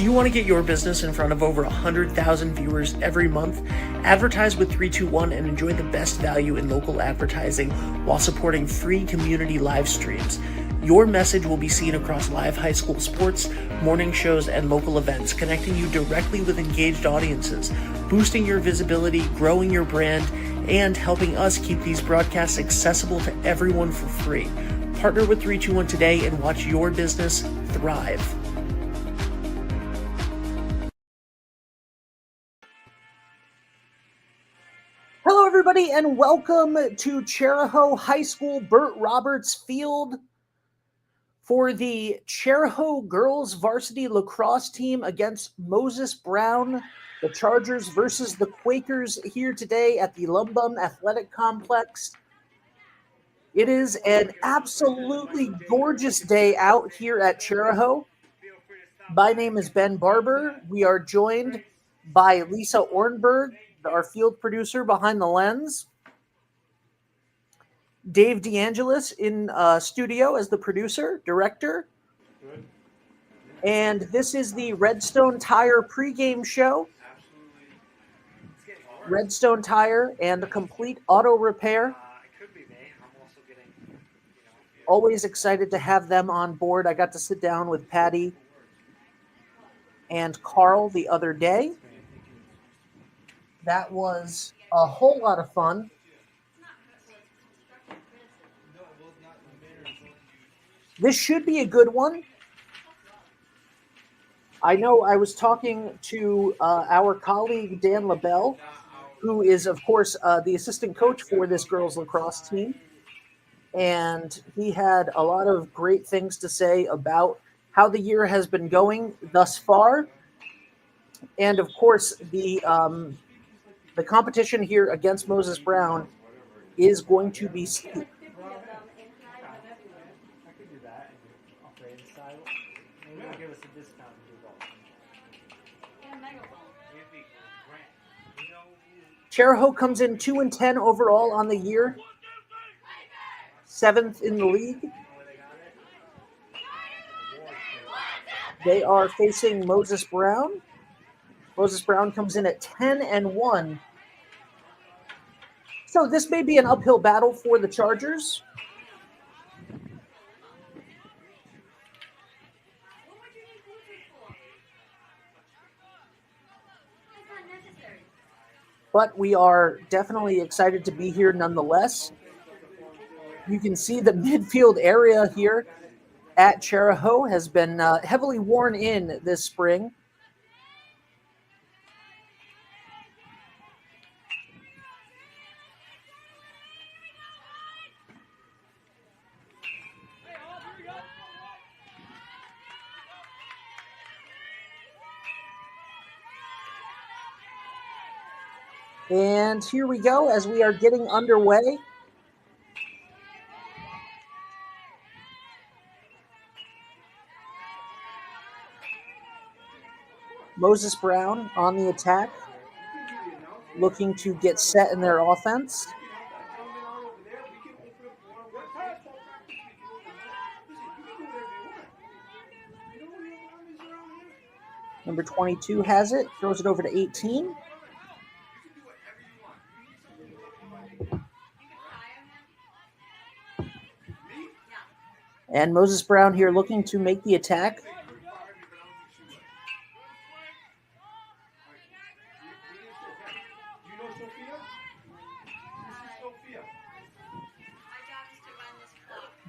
Do you want to get your business in front of over 100,000 viewers every month? Advertise with 321 and enjoy the best value in local advertising while supporting free community live streams. Your message will be seen across live high school sports, morning shows, and local events, connecting you directly with engaged audiences, boosting your visibility, growing your brand, and helping us keep these broadcasts accessible to everyone for free. Partner with 321 today and watch your business thrive. Hello, everybody, and welcome to Chariho High School Burt Roberts Field for the Chariho girls varsity lacrosse team against Moses Brown, the Chargers versus the Quakers here today at the Lumbum Athletic Complex. It is an absolutely gorgeous day out here at Chariho. My name is Ben Barber. We are joined by Lisa Ornberg, our field producer behind the lens. Dave DeAngelis in studio as the producer, director. Good. And this is the Redstone Tire pregame show. Redstone Tire and Complete Auto Repair. Always excited to have them on board. I got to sit down with Patty and Carl the other day. That was a whole lot of fun. This should be a good one. I know I was talking to our colleague Dan LaBelle, who is, of course, the assistant coach for this girls lacrosse team. And he had a lot of great things to say about how the year has been going thus far. And, of course, the competition here against Moses Brown is going to be steep. Chariho comes in 2-10 overall on the year, 7th in the league. They are facing Moses Brown. Moses Brown comes in at 10-1. So this may be an uphill battle for the Chargers. But we are definitely excited to be here nonetheless. You can see the midfield area here at Chariho has been heavily worn in this spring. And here we go as we are getting underway. Moses Brown on the attack, looking to get set in their offense. Number 22 has it, throws it over to 18. And Moses Brown here looking to make the attack.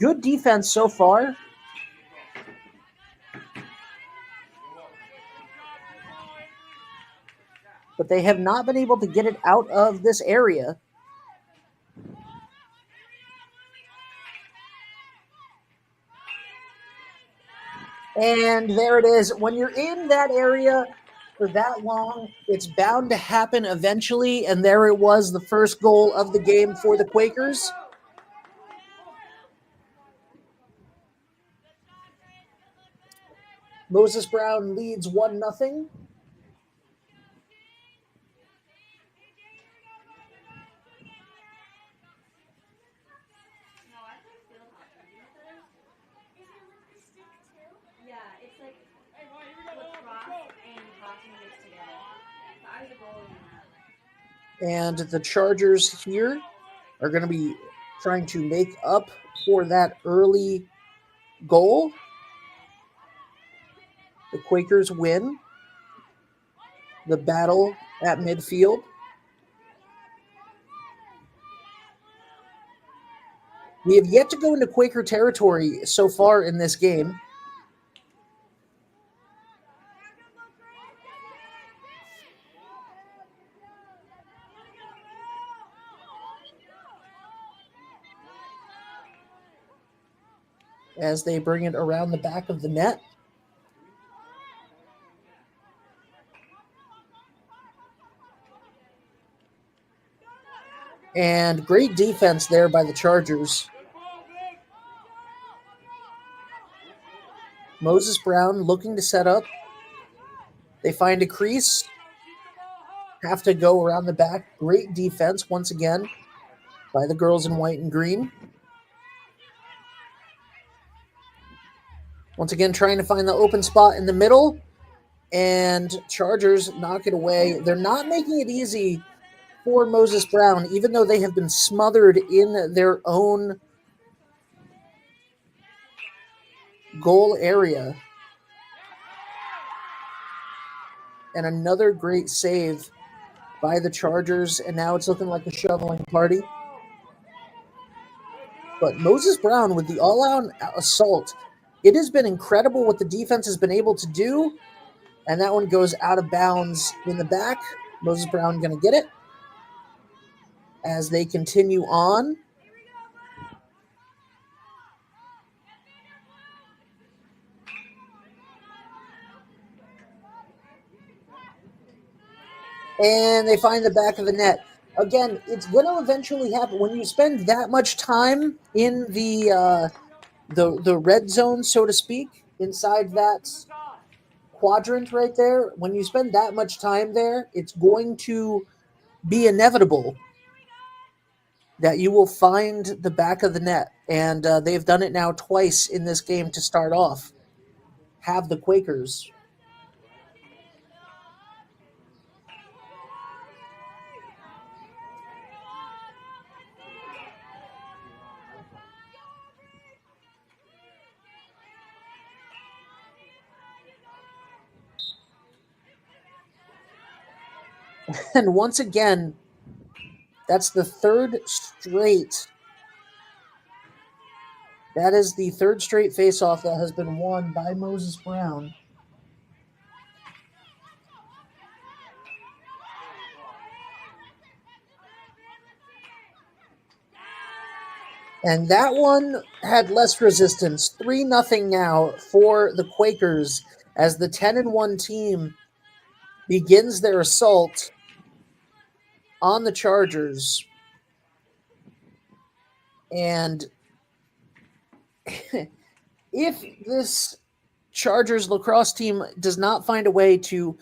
Good defense so far. But they have not been able to get it out of this area. And there it is. When you're in that area for that long, it's bound to happen eventually. And there it was, the first goal of the game for the Quakers. Moses Brown leads 1-0. Yeah, it's like lacrosse. And the Chargers here are going to be trying to make up for that early goal. The Quakers win the battle at midfield. We have yet to go into Quaker territory so far in this game. As they bring it around the back of the net. And great defense there by the Chargers. Moses Brown looking to set up. They find a crease. Have to go around the back. Great defense once again by the girls in white and green. Once again, trying to find the open spot in the middle. And Chargers knock it away. They're not making it easy for Moses Brown, even though they have been smothered in their own goal area. And another great save by the Chargers, and now it's looking like a shoveling party. But Moses Brown with the all-out assault, it has been incredible what the defense has been able to do, and that one goes out of bounds in the back. Moses Brown going to get it as they continue on. And they find the back of the net. Again, it's going to eventually happen. When you spend that much time in the red zone, so to speak, inside that quadrant right there, when you spend that much time there, it's going to be inevitable that you will find the back of the net. And they've done it now twice in this game to start off. Have the Quakers. And once again, that's the third straight. That is the third straight faceoff that has been won by Moses Brown. And that one had less resistance. 3-0 now for the Quakers as the 10-1 team begins their assault on the Chargers. And if this Chargers lacrosse team does not find a way to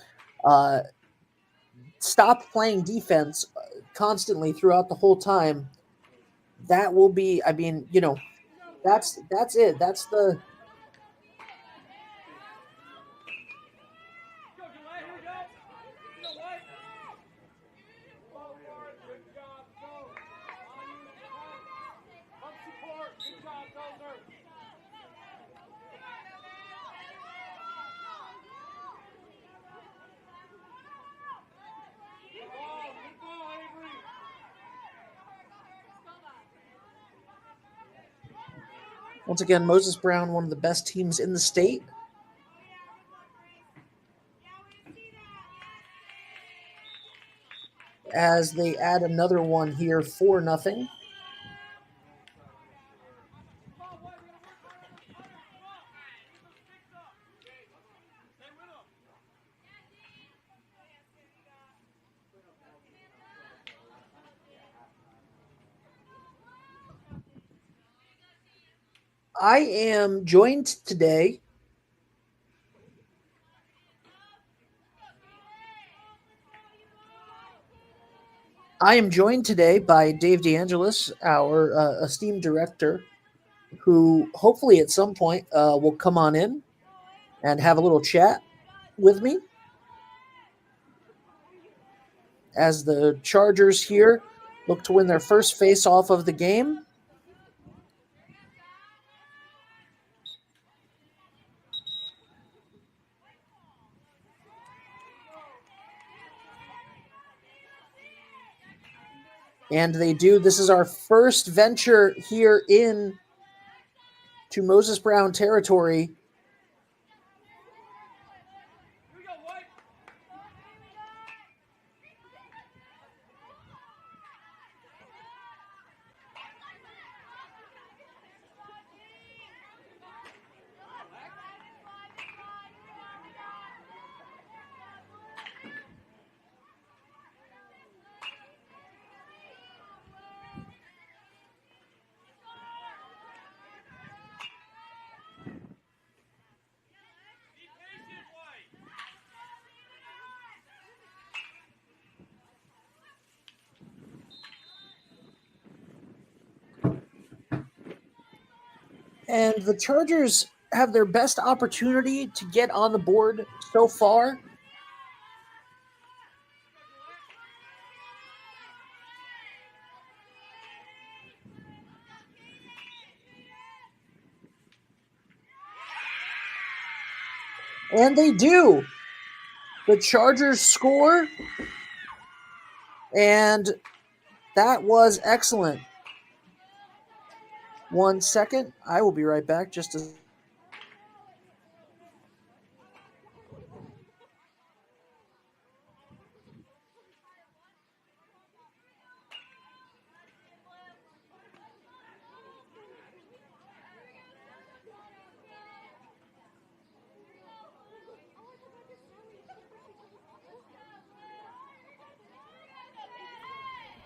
stop playing defense constantly throughout the whole time, that will be, I mean, you know, that's it. That's the once again, Moses Brown, one of the best teams in the state. As they add another one here, 4-0. I am joined today by Dave DeAngelis, our esteemed director, who hopefully at some point will come on in and have a little chat with me. as the Chargers here look to win their first face-off of the game. And they do. This is our first venture here in to Moses Brown territory. And the Chargers have their best opportunity to get on the board so far. And they do. The Chargers score. And that was excellent. 1 second. I will be right back. Just a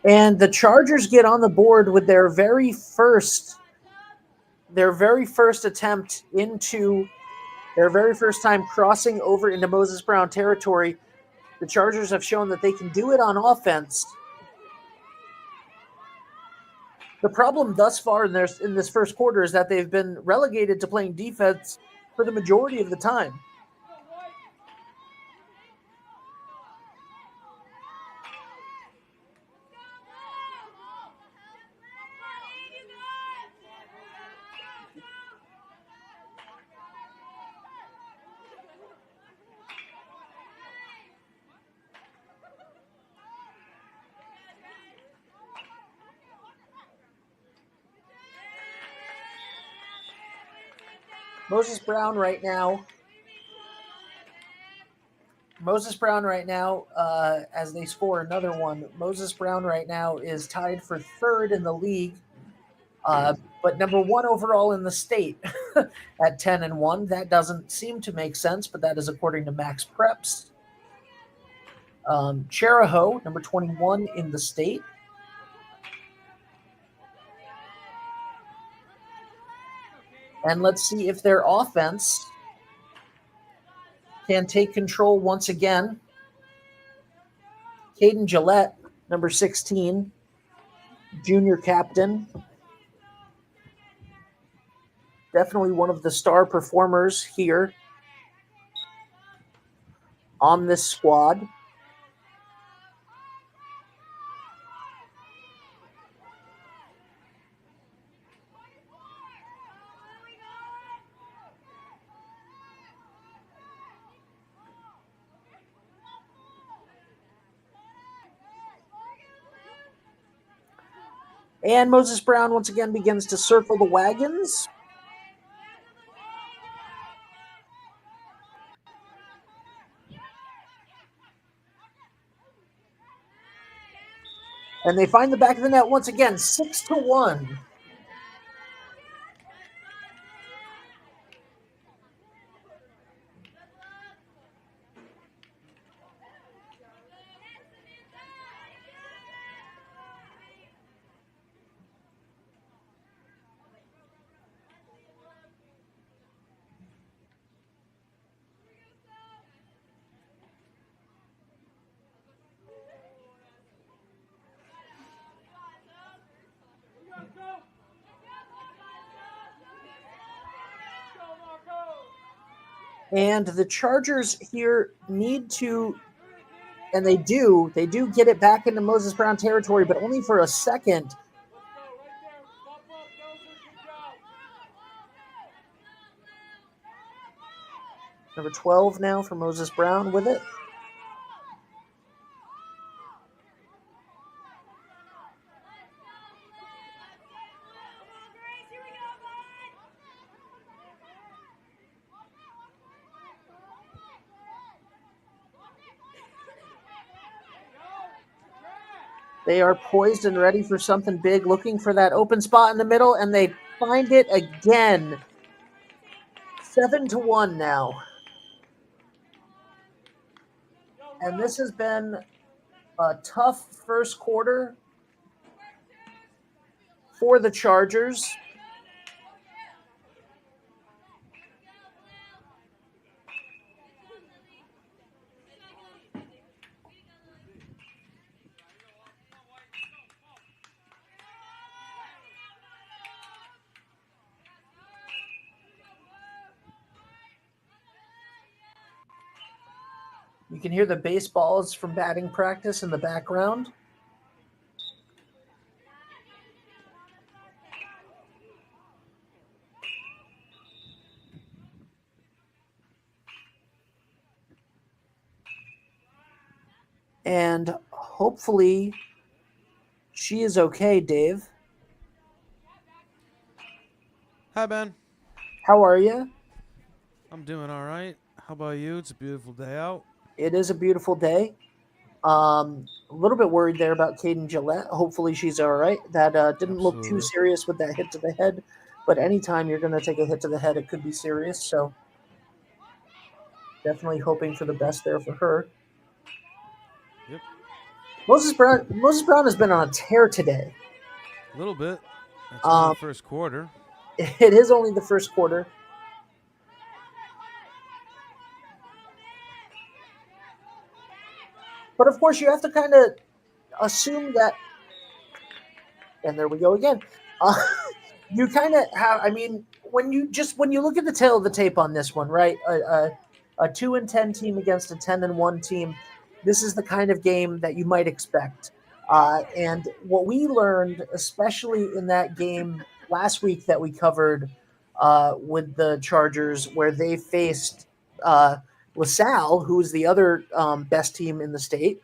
And the Chargers get on the board with their very first attempt into their very first time crossing over into Moses Brown territory. The Chargers have shown that they can do it on offense. The problem thus far in this first quarter is that they've been relegated to playing defense for the majority of the time. Moses Brown right now, as they score another one, Moses Brown right now is tied for third in the league, but number one overall in the state at 10-1. That doesn't seem to make sense, but that is according to Max Preps. Chariho, number 21 in the state. And let's see if their offense can take control once again. Caden Gillette, number 16, junior captain. Definitely one of the star performers here on this squad. And Moses Brown once again begins to circle the wagons. And they find the back of the net once again, 6-1. And the Chargers here need to And they do get it back into Moses Brown territory, but only for a second. Number 12 now for Moses Brown with it. They are poised and ready for something big, looking for that open spot in the middle, and they find it again. 7-1 now. And this has been a tough first quarter for the Chargers. You can hear the baseballs from batting practice in the background. And hopefully she is okay, Dave. Hi, Ben. How are you? I'm doing all right. How about you? It's a beautiful day out. It is a beautiful day. A little bit worried there about Caden Gillette. Hopefully she's all right. That didn't look too Absolutely. serious with that hit to the head. But anytime you're going to take a hit to the head, it could be serious. So definitely hoping for the best there for her. Yep. Moses Brown has been on a tear today. A little bit. It's only the first quarter. It is only the first quarter. But of course, you have to kind of assume that, and there we go again. You kind of have. I mean, when you look at the tail of the tape on this one, right? A 2-10 team against a 10-1 team. This is the kind of game that you might expect. And what we learned, especially in that game last week that we covered with the Chargers, where they faced LaSalle, who is the other best team in the state.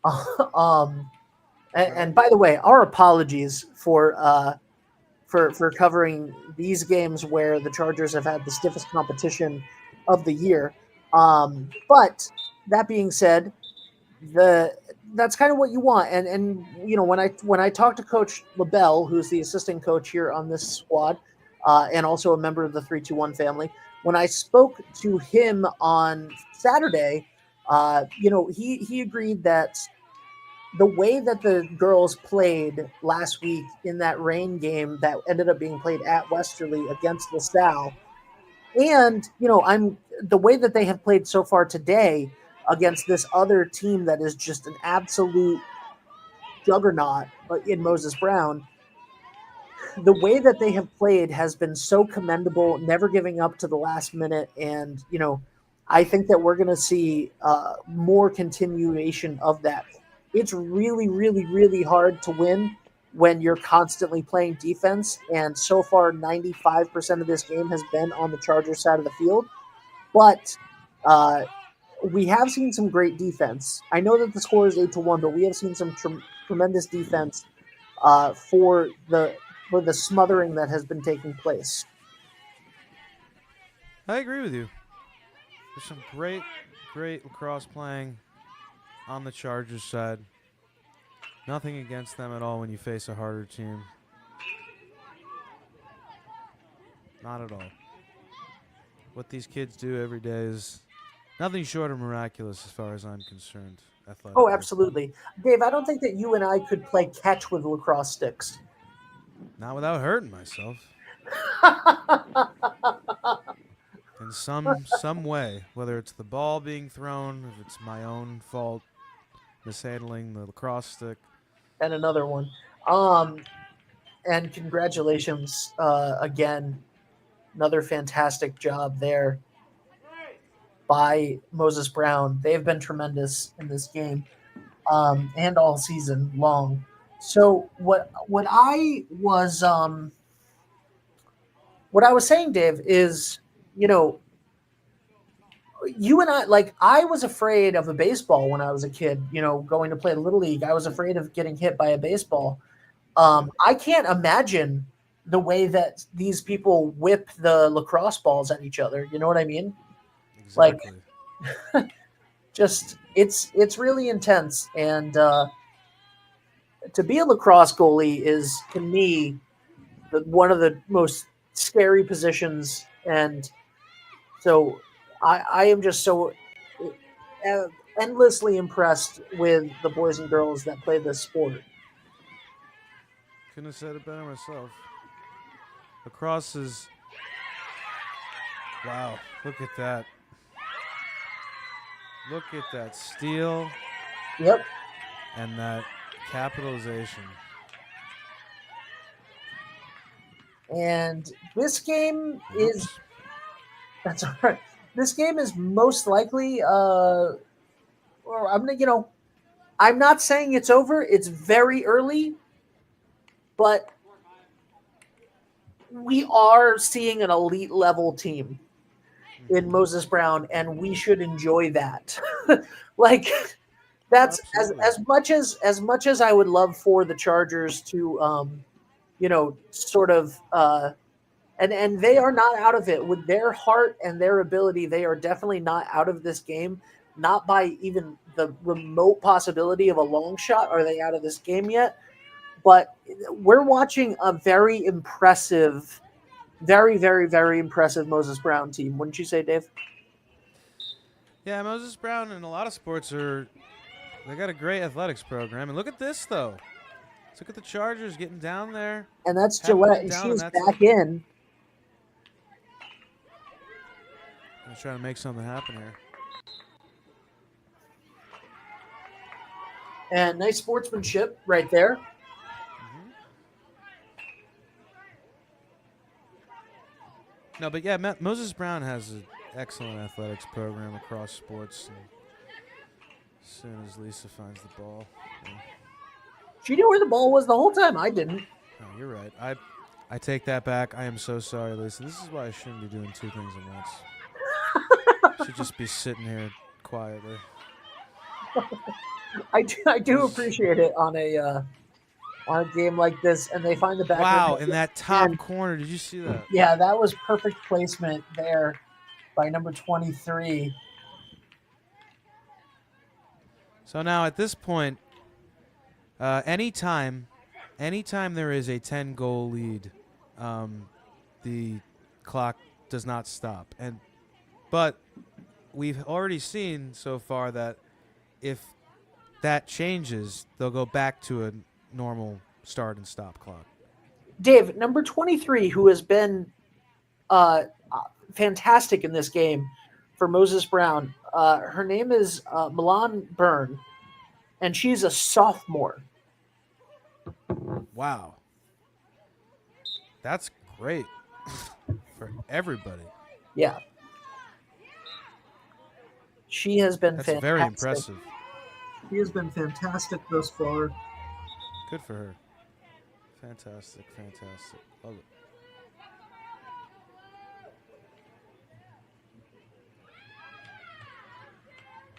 And by the way, our apologies for covering these games where the Chargers have had the stiffest competition of the year. But that being said, that's kind of what you want. And you know, when I talked to Coach LaBelle, who's the assistant coach here on this squad, and also a member of the 321 family, when I spoke to him on Saturday, you know, he agreed that the way that the girls played last week in that rain game that ended up being played at Westerly against LaSalle, and you know, the way that they have played so far today against this other team that is just an absolute juggernaut in Moses Brown, the way that they have played has been so commendable, never giving up to the last minute. And, you know, I think that we're going to see more continuation of that. It's really, really, really hard to win when you're constantly playing defense. And so far, 95% of this game has been on the Chargers side of the field. But we have seen some great defense. I know that the score is 8-1, but we have seen some tremendous defense for the smothering that has been taking place. I agree with you. There's some great lacrosse playing on the Chargers side. Nothing against them at all when you face a harder team. Not at all. What these kids do every day is nothing short of miraculous as far as I'm concerned. Athletically. Oh, absolutely. Dave, I don't think that you and I could play catch with lacrosse sticks. Not without hurting myself. In some way, whether it's the ball being thrown, if it's my own fault, mishandling the lacrosse stick. And another one. And congratulations again. Another fantastic job there. by Moses Brown. They've been tremendous in this game, and all season long. So what I was saying, Dave, is, you know, you and I, like, I was afraid of a baseball when I was a kid, going to play Little League. I was afraid of getting hit by a baseball. I can't imagine the way that these people whip the lacrosse balls at each other. You know what I mean? Like, Exactly. just it's really intense. And to be a lacrosse goalie is, to me, one of the most scary positions. And so I am just so uh, endlessly impressed with the boys and girls that play this sport. Couldn't have said it better myself. Lacrosse is. Wow, look at that. Look at that steal Yep. and that capitalization. And this game is Oops. that's all right. This game is most likely or I'm not saying it's over. It's very early, but we are seeing an elite level team in Moses Brown, and we should enjoy that. Like, Oh, that's absolutely. as much as I would love for the Chargers to sort of and they are not out of it with their heart and their ability. They are definitely not out of this game. Not by even the remote possibility of a long shot are they out of this game yet. But we're watching a very impressive, very, very, very impressive Moses Brown team. Wouldn't you say, Dave? Yeah, Moses Brown in a lot of sports are. They got a great athletics program. And look at this, though. Let's look at the Chargers getting down there. And that's Haven't Gillette, been and down, and she's that's back it. in. I'm trying to make something happen here. And nice sportsmanship right there. No, but yeah, Moses Brown has an excellent athletics program across sports. And as soon as Lisa finds the ball, She knew where the ball was the whole time. I didn't. oh, you're right. I take that back. I am so sorry, Lisa. This is why I shouldn't be doing two things at once. Should just be sitting here quietly. I do appreciate it on a game like this, and they find the back Wow, of the in net. that top And corner, did you see that? yeah, that was perfect placement there by number 23. So now at this point, anytime there is a 10-goal lead, the clock does not stop. But we've already seen so far that if that changes, they'll go back to a normal start and stop clock. Dave, number 23, who has been fantastic in this game for Moses Brown. Her name is Milan Byrne, and she's a sophomore. Wow. That's great for everybody. Yeah. She has been That's fantastic. very impressive. She has been fantastic thus far. Good for her. Fantastic. Love it.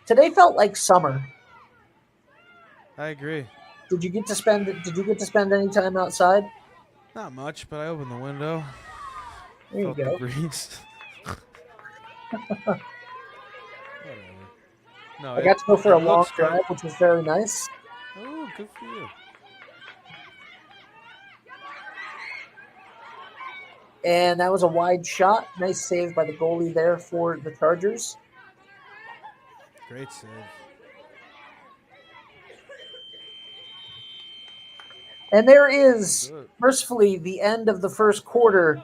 Today felt like summer. I agree. Did you get to spend any time outside? Not much, but I opened the window. There you Felt the go. breeze. Whatever. No, I got to go for a long looks great. drive, which was very nice. Oh, good for you. And that was a wide shot. Nice save by the goalie there for the Chargers. Great save. And there is, Good. mercifully, the end of the first quarter.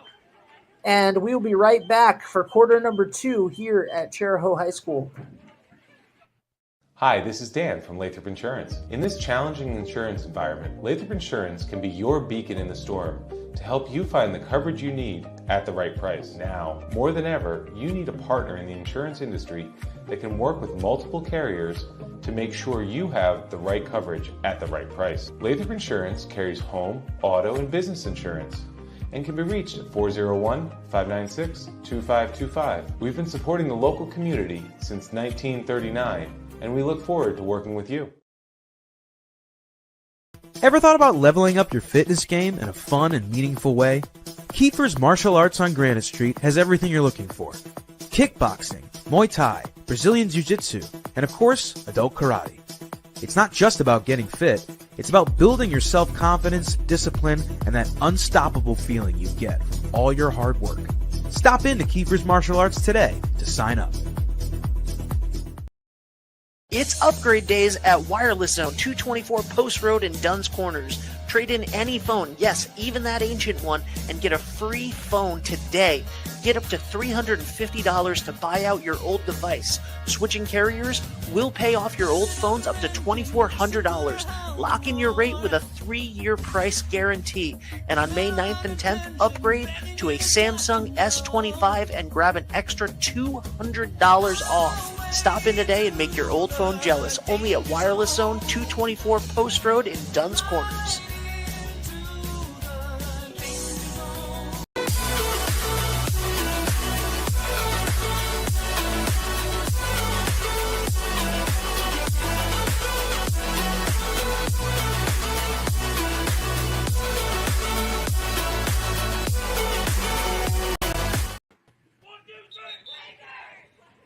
And we will be right back for quarter number 2 here at Chariho High School. Hi, this is Dan from Lathrop Insurance. In this challenging insurance environment, Lathrop Insurance can be your beacon in the storm. to help you find the coverage you need at the right price. Now, more than ever, you need a partner in the insurance industry that can work with multiple carriers to make sure you have the right coverage at the right price. Lathrop Insurance carries home, auto, and business insurance and can be reached at 401-596-2525. We've been supporting the local community since 1939, and we look forward to working with you. Ever thought about leveling up your fitness game in a fun and meaningful way? Kiefer's Martial Arts on Granite Street has everything you're looking for. Kickboxing, Muay Thai, Brazilian Jiu-Jitsu, and of course, adult karate. It's not just about getting fit, it's about building your self-confidence, discipline, and that unstoppable feeling you get from all your hard work. Stop in to Kiefer's Martial Arts today to sign up. It's upgrade days at Wireless Zone, 224 Post Road in Dunn's Corners. Trade in any phone, yes, even that ancient one, and get a free phone today. Get up to $350 to buy out your old device. Switching carriers will pay off your old phones up to $2,400. Lock in your rate with a 3-year price guarantee. And on May 9th and 10th, upgrade to a Samsung S25 and grab an extra $200 off. Stop in today and make your old phone jealous. Only at Wireless Zone, 224 Post Road in Dunn's Corners.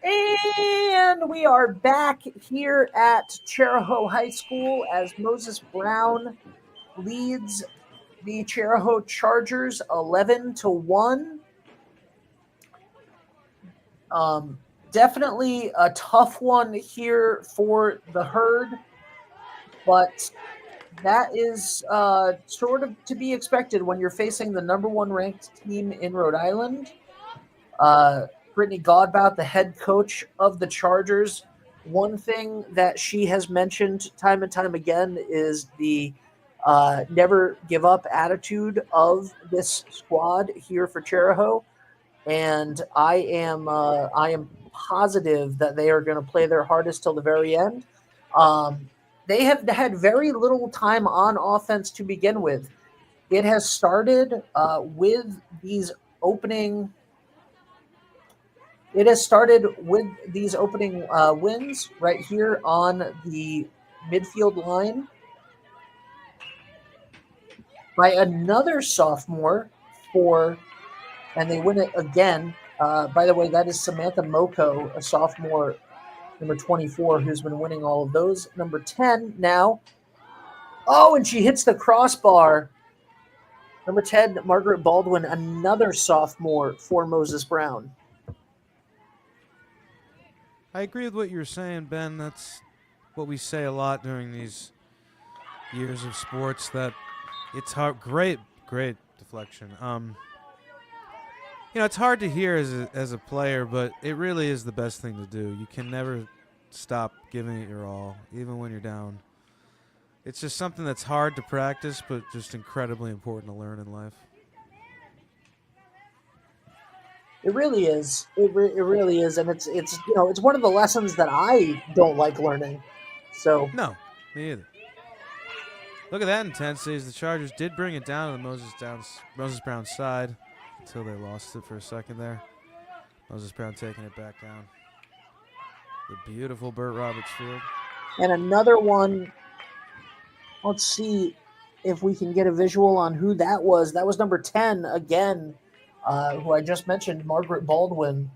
And we are back here at Chariho High School as Moses Brown leads the Chariho Chargers 11-1. Definitely a tough one here for the Herd, but that is sort of to be expected when you're facing the number 1 ranked team in Rhode Island. Brittany Godbout, the head coach of the Chargers, one thing that she has mentioned time and time again is the never give up attitude of this squad here for Chariho, and I am positive that they are going to play their hardest till the very end. They have had very little time on offense to begin with. It has started with these opening. It has started with these opening wins right here on the midfield line by another sophomore and they win it again. By the way, that is Samantha Moko, a sophomore, number 24, who's been winning all of those. Number 10 now. Oh, and she hits the crossbar. Number 10, Margaret Baldwin, another sophomore for Moses Brown. I agree with what you're saying, Ben. That's what we say a lot during these years of sports, that it's hard. Great deflection. It's hard to hear as a player, but it really is the best thing to do. You can never stop giving it your all, even when you're down. It's just something that's hard to practice, but just incredibly important to learn in life. It really is. It really is, and it's it's one of the lessons that I don't like learning. So no, me either. Look at that intensity. The Chargers did bring it down to the Moses Brown side until they lost it for a second there. Moses Brown taking it back down. The beautiful Burt Roberts field. And another one. Let's see if we can get a visual on who that was. That was number 10 again. Who I just mentioned, Margaret Baldwin.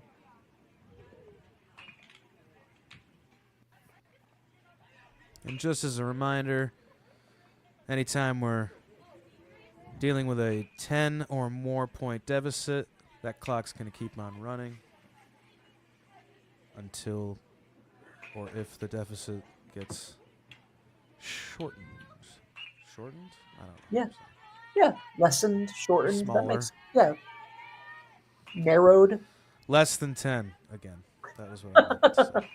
And just as a reminder, anytime we're dealing with a 10 or more point deficit, that clock's going to keep on running until or if the deficit gets shortened. Shortened? I don't know. Yeah. Lessened, shortened. Smaller. That makes narrowed. Less than 10 again. That was what I meant to say.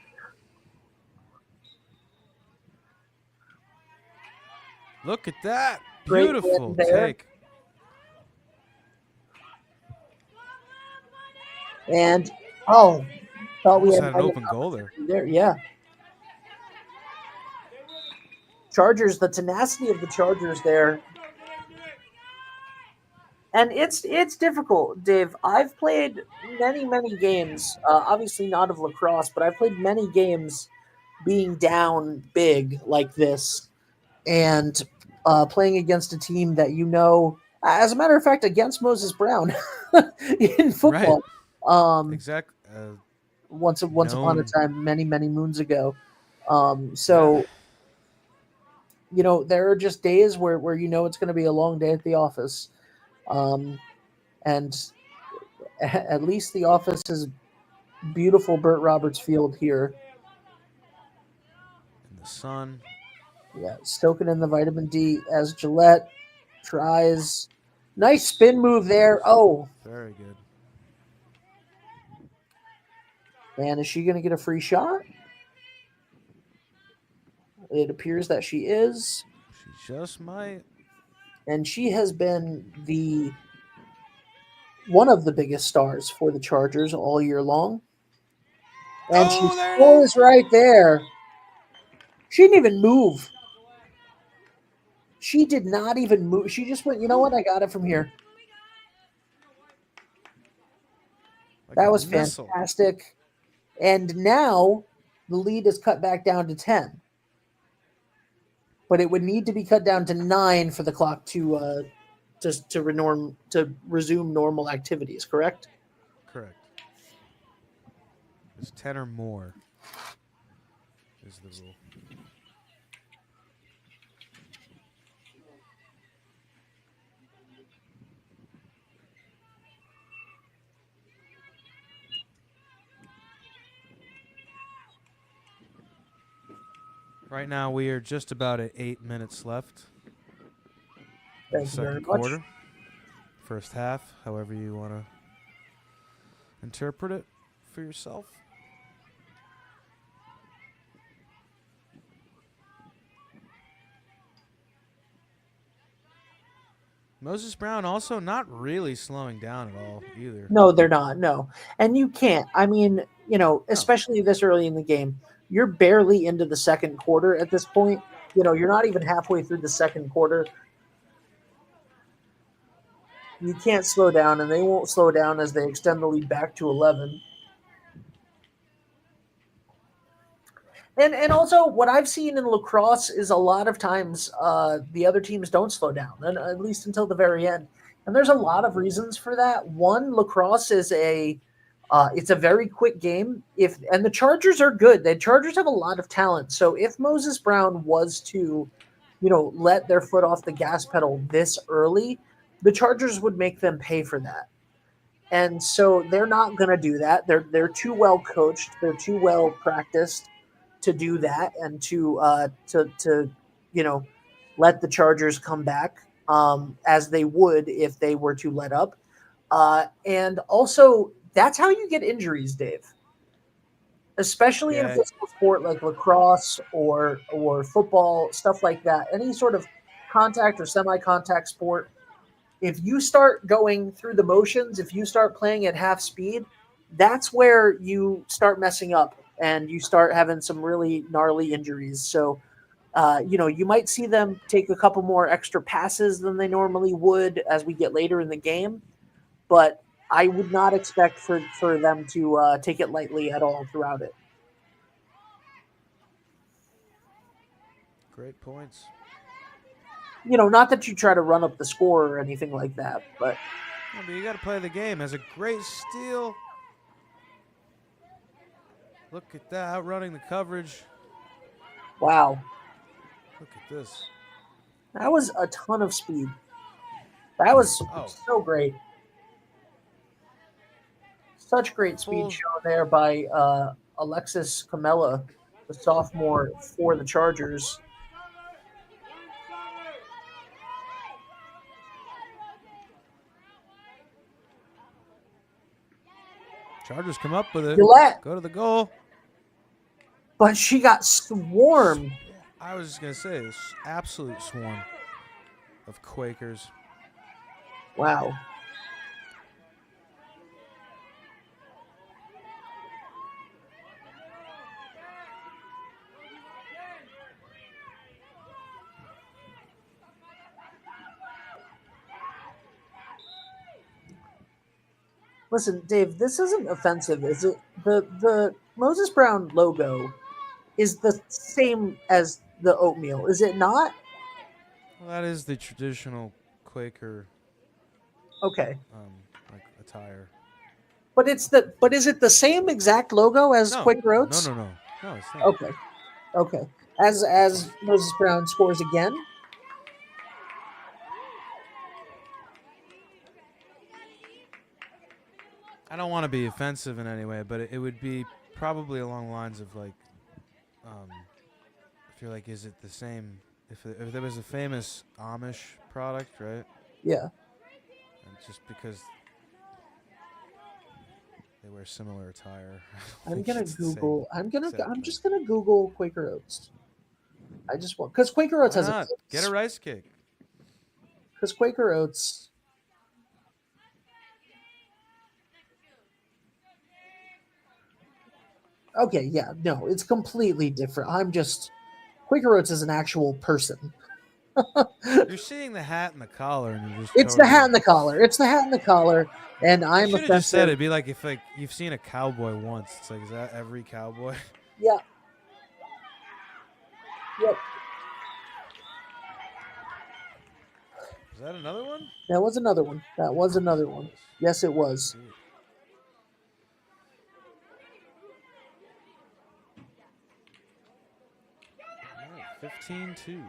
Look at that. Beautiful take. And, oh, thought we Almost had had an open goal there. there. Yeah. Chargers, the tenacity of the Chargers there. And it's difficult, Dave. I've played many games, obviously not of lacrosse, but I've played many games being down big like this and playing against a team that as a matter of fact, against Moses Brown in Right. football. Exactly. Once upon a Known. time, many moons ago. Yeah. So there are just days where it's going to be a long day at the office, and at least the office is beautiful. Burt Roberts Field here. In the sun. Yeah, soaking in the vitamin D as Gillette tries. Nice spin move there. Oh, Very good. and is she going to get a free shot? It appears that she is. She just might. And she has been one of the biggest stars for the Chargers all year long. And she There it is. scores right there. She didn't even move. She did not even move. She just went, you know what? I got it from here. Like That a was missile. fantastic. And now the lead is cut back down to 10. But it would need to be cut down to 9 for the clock to resume normal activities, correct? Correct. It's 10 or more is the rule. Right now we are just about at 8 minutes left. Thank you very much. Quarter. First half, however you want to interpret it for yourself. Moses Brown also not really slowing down at all either. No, they're not. No. And you can't. I mean, especially this early in the game, you're barely into the second quarter at this point. You're not even halfway through the second quarter. You can't slow down, and they won't slow down as they extend the lead back to 11. And also, what I've seen in lacrosse is a lot of times the other teams don't slow down, and at least until the very end. And there's a lot of reasons for that. One, lacrosse is it's a very quick game. And the Chargers are good. The Chargers have a lot of talent. So if Moses Brown was to, let their foot off the gas pedal this early, the Chargers would make them pay for that. And so they're not going to do that. They're too well coached. They're too well practiced to do that and to let the Chargers come back as they would if they were to let up. And also, that's how you get injuries, Dave. Especially in a physical sport like lacrosse or football, stuff like that. Any sort of contact or semi-contact sport, if you start going through the motions, if you start playing at half speed, that's where you start messing up and you start having some really gnarly injuries. So, you might see them take a couple more extra passes than they normally would as we get later in the game. But I would not expect for them to take it lightly at all throughout it. Great points. Not that you try to run up the score or anything like that, but you got to play the game. As a great steal. Look at that, outrunning the coverage. Wow. Look at this. That was a ton of speed. That was so great. Such great speed shown there by Alexis Camella, the sophomore for the Chargers. Chargers come up with it. Gillette. Go to the goal. But she got swarmed. I was just going to say, this absolute swarm of Quakers. Wow. Listen, Dave, this isn't offensive, is it? The Moses Brown logo is the same as the oatmeal, is it not? Well, that is the traditional Quaker Okay. like attire. But is it the same exact logo as No, Quaker no, Oats? no, no, no. It's not. Okay. Okay. As Moses Brown scores again. I don't want to be offensive in any way, but it would be probably along the lines of like, if you're like, is it the same? If there was a famous Amish product, right? Yeah. And just because they wear similar attire, I I'm think gonna it's the same Google. exact I'm thing. just gonna Google Quaker Oats. I just want because Quaker Oats Why has not? Get a rice cake. because Quaker Oats. Okay, yeah, no, it's completely different. I'm just Quaker Oats is an actual person. You're seeing the hat and the collar, and you're just It's the totally. hat and the collar. It's the hat and the collar, and You I'm should have just said offensive. it'd be like if like you've seen a cowboy once. It's like, is that every cowboy? Yeah. Yep. Is that another one? That was another one. That was another one. Yes, it was. 15-2.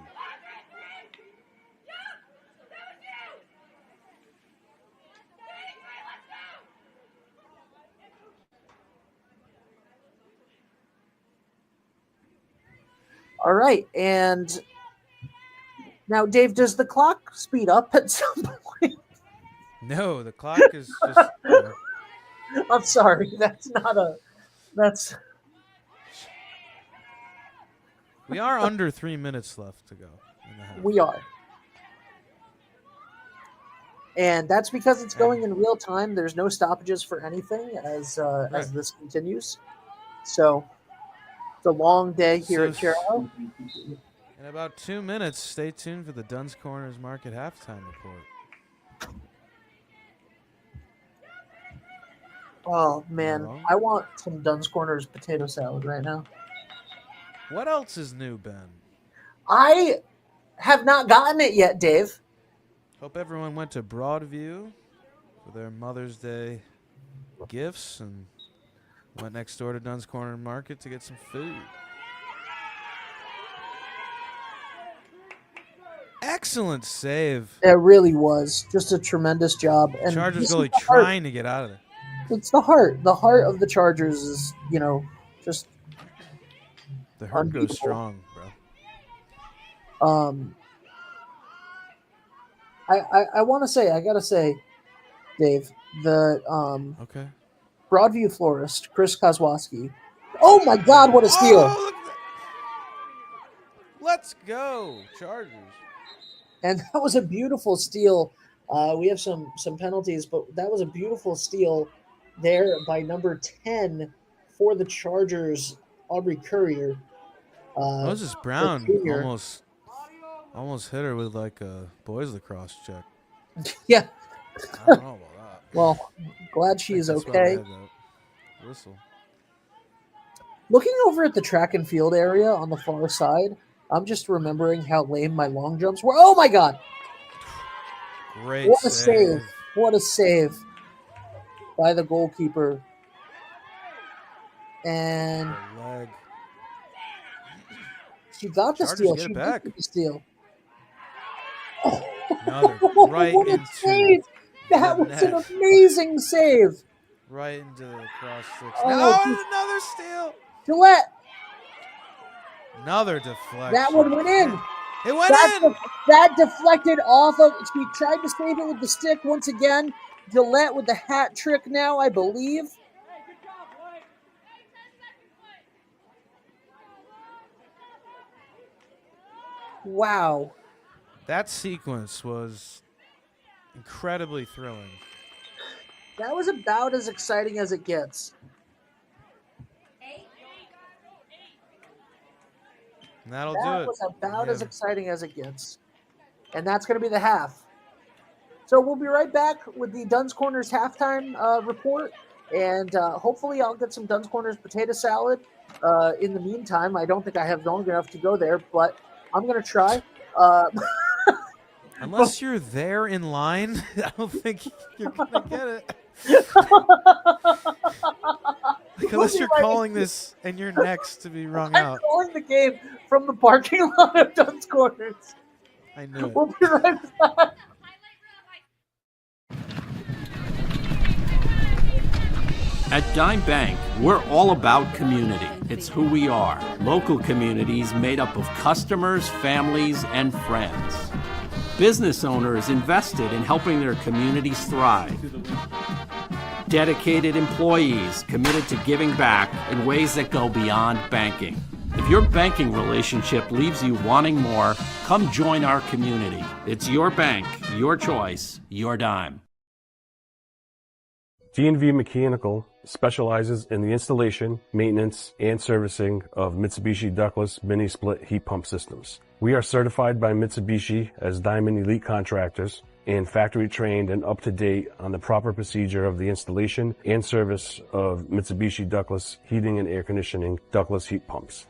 All right, and now, Dave, does the clock speed up at some point? No, the clock is just. I'm sorry. That's not a. That's. We are under 3 minutes left to go in the half. We are. And that's because it's going in real time. There's no stoppages for anything as this continues. So it's a long day here at Chariho. In about 2 minutes, stay tuned for the Duns Corners Market halftime report. Oh man, I want some Duns Corners potato salad right now. What else is new, Ben? I have not gotten it yet, Dave. Hope everyone went to Broadview for their Mother's Day gifts and went next door to Duns Corner Market to get some food. Excellent save. It really was just a tremendous job. And Chargers goalie trying to get out of there. It's the heart. The heart of the Chargers is, just the heart goes strong, bro. I want to say, I gotta say, Dave, the okay. Broadview florist Chris Kozłowski. Oh my God, what a steal! Oh, let's go, Chargers! And that was a beautiful steal. We have some penalties, but that was a beautiful steal there by number 10 for the Chargers, Aubrey Courier. Moses Brown almost hit her with like a boys lacrosse check. Yeah. I don't know about that. Well, glad she is okay. Whistle. Looking over at the track and field area on the far side, I'm just remembering how lame my long jumps were. Oh my God! Great what a save! What a save by the goalkeeper. And leg. She got the steal. She got the steal. Another right into save. That was an amazing save. Right into the cross six. Oh, no, another steal. Gillette. Another deflection. That one went in. It went in. That deflected off of. She tried to save it with the stick once again. Gillette with the hat trick now, I believe. Wow. That sequence was incredibly thrilling. That was about as exciting as it gets. And that'll do it. That was about as exciting as it gets. And that's going to be the half. So we'll be right back with the Dunn's Corners halftime report, and hopefully I'll get some Dunn's Corners potato salad. In the meantime, I don't think I have long enough to go there, but I'm going to try. Unless you're there in line, I don't think you're going to get it. Unless you're calling this and you're next to be rung out. I'm calling the game from the parking lot of Dunn's Corners. I knew it. We'll be right back. At Dime Bank, we're all about community. It's who we are. Local communities made up of customers, families, and friends. Business owners invested in helping their communities thrive. Dedicated employees committed to giving back in ways that go beyond banking. If your banking relationship leaves you wanting more, come join our community. It's your bank, your choice, your dime. D&V Mechanical specializes in the installation, maintenance, and servicing of Mitsubishi ductless mini-split heat pump systems. We are certified by Mitsubishi as Diamond Elite Contractors and factory trained and up to date on the proper procedure of the installation and service of Mitsubishi ductless heating and air conditioning ductless heat pumps.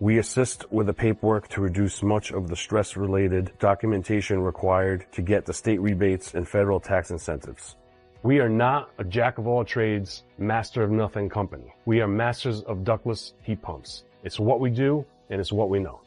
We assist with the paperwork to reduce much of the stress-related documentation required to get the state rebates and federal tax incentives. We are not a jack-of-all-trades, master-of-nothing company. We are masters of ductless heat pumps. It's what we do, and it's what we know.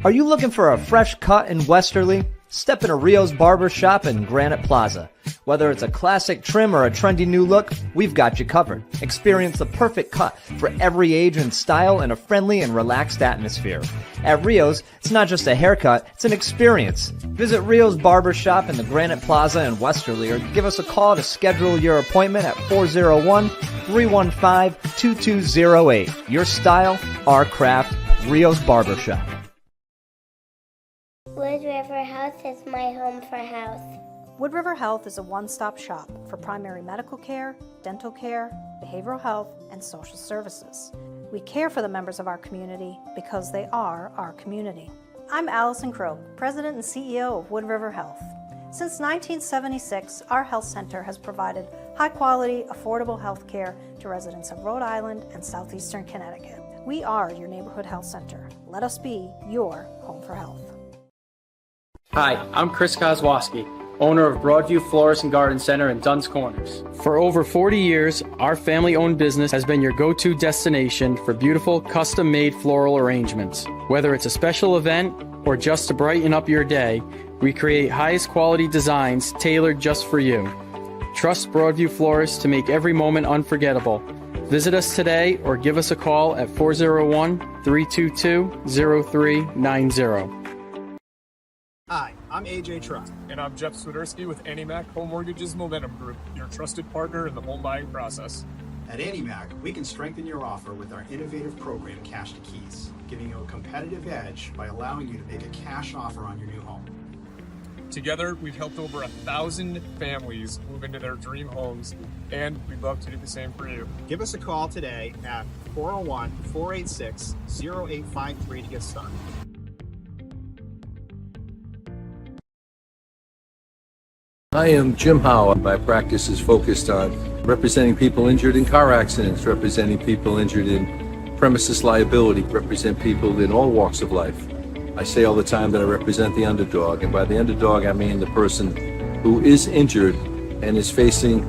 Are you looking for a fresh cut in Westerly? Step into Rio's Barber Shop in Granite Plaza. Whether it's a classic trim or a trendy new look, we've got you covered. Experience the perfect cut for every age and style in a friendly and relaxed atmosphere. At Rio's, it's not just a haircut, it's an experience. Visit Rio's Barber Shop in the Granite Plaza in Westerly or give us a call to schedule your appointment at 401-315-2208. Your style, our craft, Rio's Barber Shop. Wood River Health is my home for health. Wood River Health is a one-stop shop for primary medical care, dental care, behavioral health, and social services. We care for the members of our community because they are our community. I'm Allison Croak, President and CEO of Wood River Health. Since 1976, our health center has provided high-quality, affordable health care to residents of Rhode Island and southeastern Connecticut. We are your neighborhood health center. Let us be your home for health. Hi, I'm Chris Kozłowski, owner of Broadview Florist and Garden Center in Dunn's Corners. For over 40 years, our family-owned business has been your go-to destination for beautiful, custom-made floral arrangements. Whether it's a special event or just to brighten up your day, we create highest quality designs tailored just for you. Trust Broadview Florists to make every moment unforgettable. Visit us today or give us a call at 401-322-0390. Hi, I'm AJ Truck. And I'm Jeff Swiderski with AnnieMac Home Mortgage's Momentum Group, your trusted partner in the home buying process. At AnnieMac, we can strengthen your offer with our innovative program, Cash to Keys, giving you a competitive edge by allowing you to make a cash offer on your new home. Together, we've helped over 1,000 families move into their dream homes, and we'd love to do the same for you. Give us a call today at 401-486-0853 to get started. I am Jim Howe. My practice is focused on representing people injured in car accidents, representing people injured in premises liability, represent people in all walks of life. I say all the time that I represent the underdog, and by the underdog I mean the person who is injured and is facing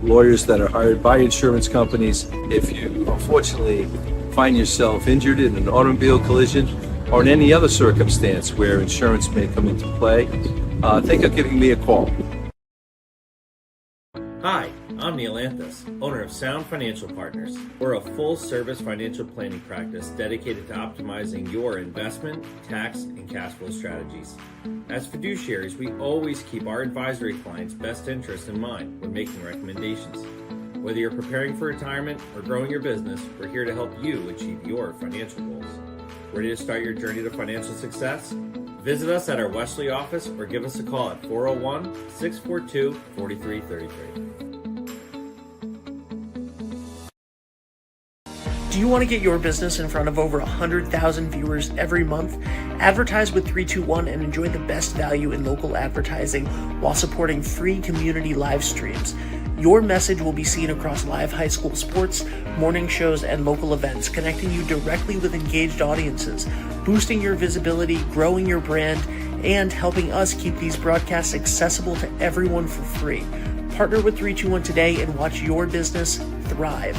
lawyers that are hired by insurance companies. If you unfortunately find yourself injured in an automobile collision or in any other circumstance where insurance may come into play, think of giving me a call. Hi, I'm Neil Anthus, owner of Sound Financial Partners. We're a full-service financial planning practice dedicated to optimizing your investment, tax, and cash flow strategies. As fiduciaries, we always keep our advisory clients' best interests in mind when making recommendations. Whether you're preparing for retirement or growing your business, we're here to help you achieve your financial goals. Ready to start your journey to financial success? Visit us at our Wesley office or give us a call at 401-642-4333. Do Do you want to get your business in front of over 100,000 viewers every month? Advertise with 321 and enjoy the best value in local advertising while supporting free community live streams. Your message will be seen across live high school sports, morning shows, and local events, connecting you directly with engaged audiences, boosting your visibility, growing your brand, and helping us keep these broadcasts accessible to everyone for free. Partner with 321 today and watch your business thrive.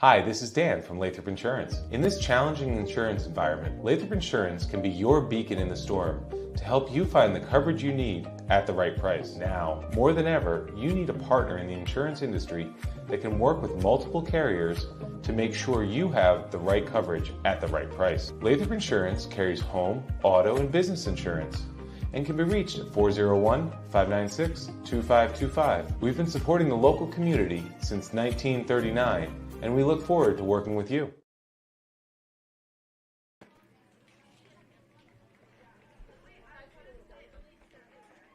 Hi, this is Dan from Lathrop Insurance. In this challenging insurance environment, Lathrop Insurance can be your beacon in the storm to help you find the coverage you need at the right price. Now, more than ever, you need a partner in the insurance industry that can work with multiple carriers to make sure you have the right coverage at the right price. Lathrop Insurance carries home, auto, and business insurance and can be reached at 401-596-2525. We've been supporting the local community since 1939, and we look forward to working with you.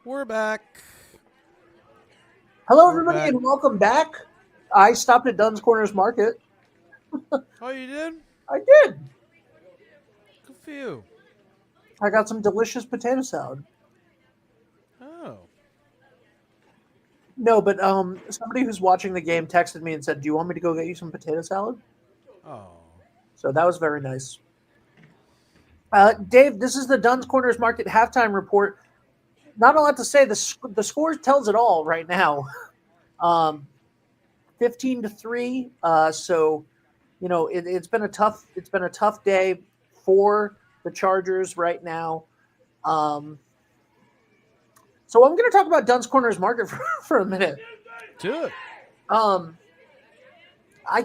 We're back. Hello, everybody, and welcome back. I stopped at Dunn's Corners Market. Oh, you did? I did. Good for you. I got some delicious potato salad. Oh. No, but somebody who's watching the game texted me and said, "Do you want me to go get you some potato salad?" Oh. So that was very nice. Dave, this is the Dunn's Corners Market halftime report. Not a lot to say. The score tells it all right now. 15-3. So, you know, it's been a tough day for the Chargers right now. So I'm going to talk about Dunn's Corners Market for a minute. Do it. I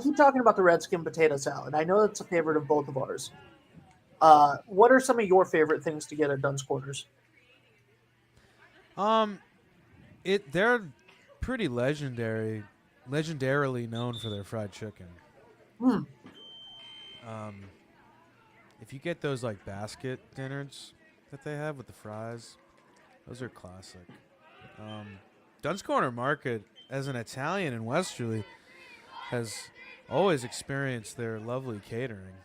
keep talking about the Redskin potato salad. I know it's a favorite of both of ours. What are some of your favorite things to get at Dunn's Corners? They're pretty legendarily known for their fried chicken. If you get those like basket dinners that they have with the fries, those are classic. Dunn's Corner Market, as an Italian in Westerly, has always experienced their lovely catering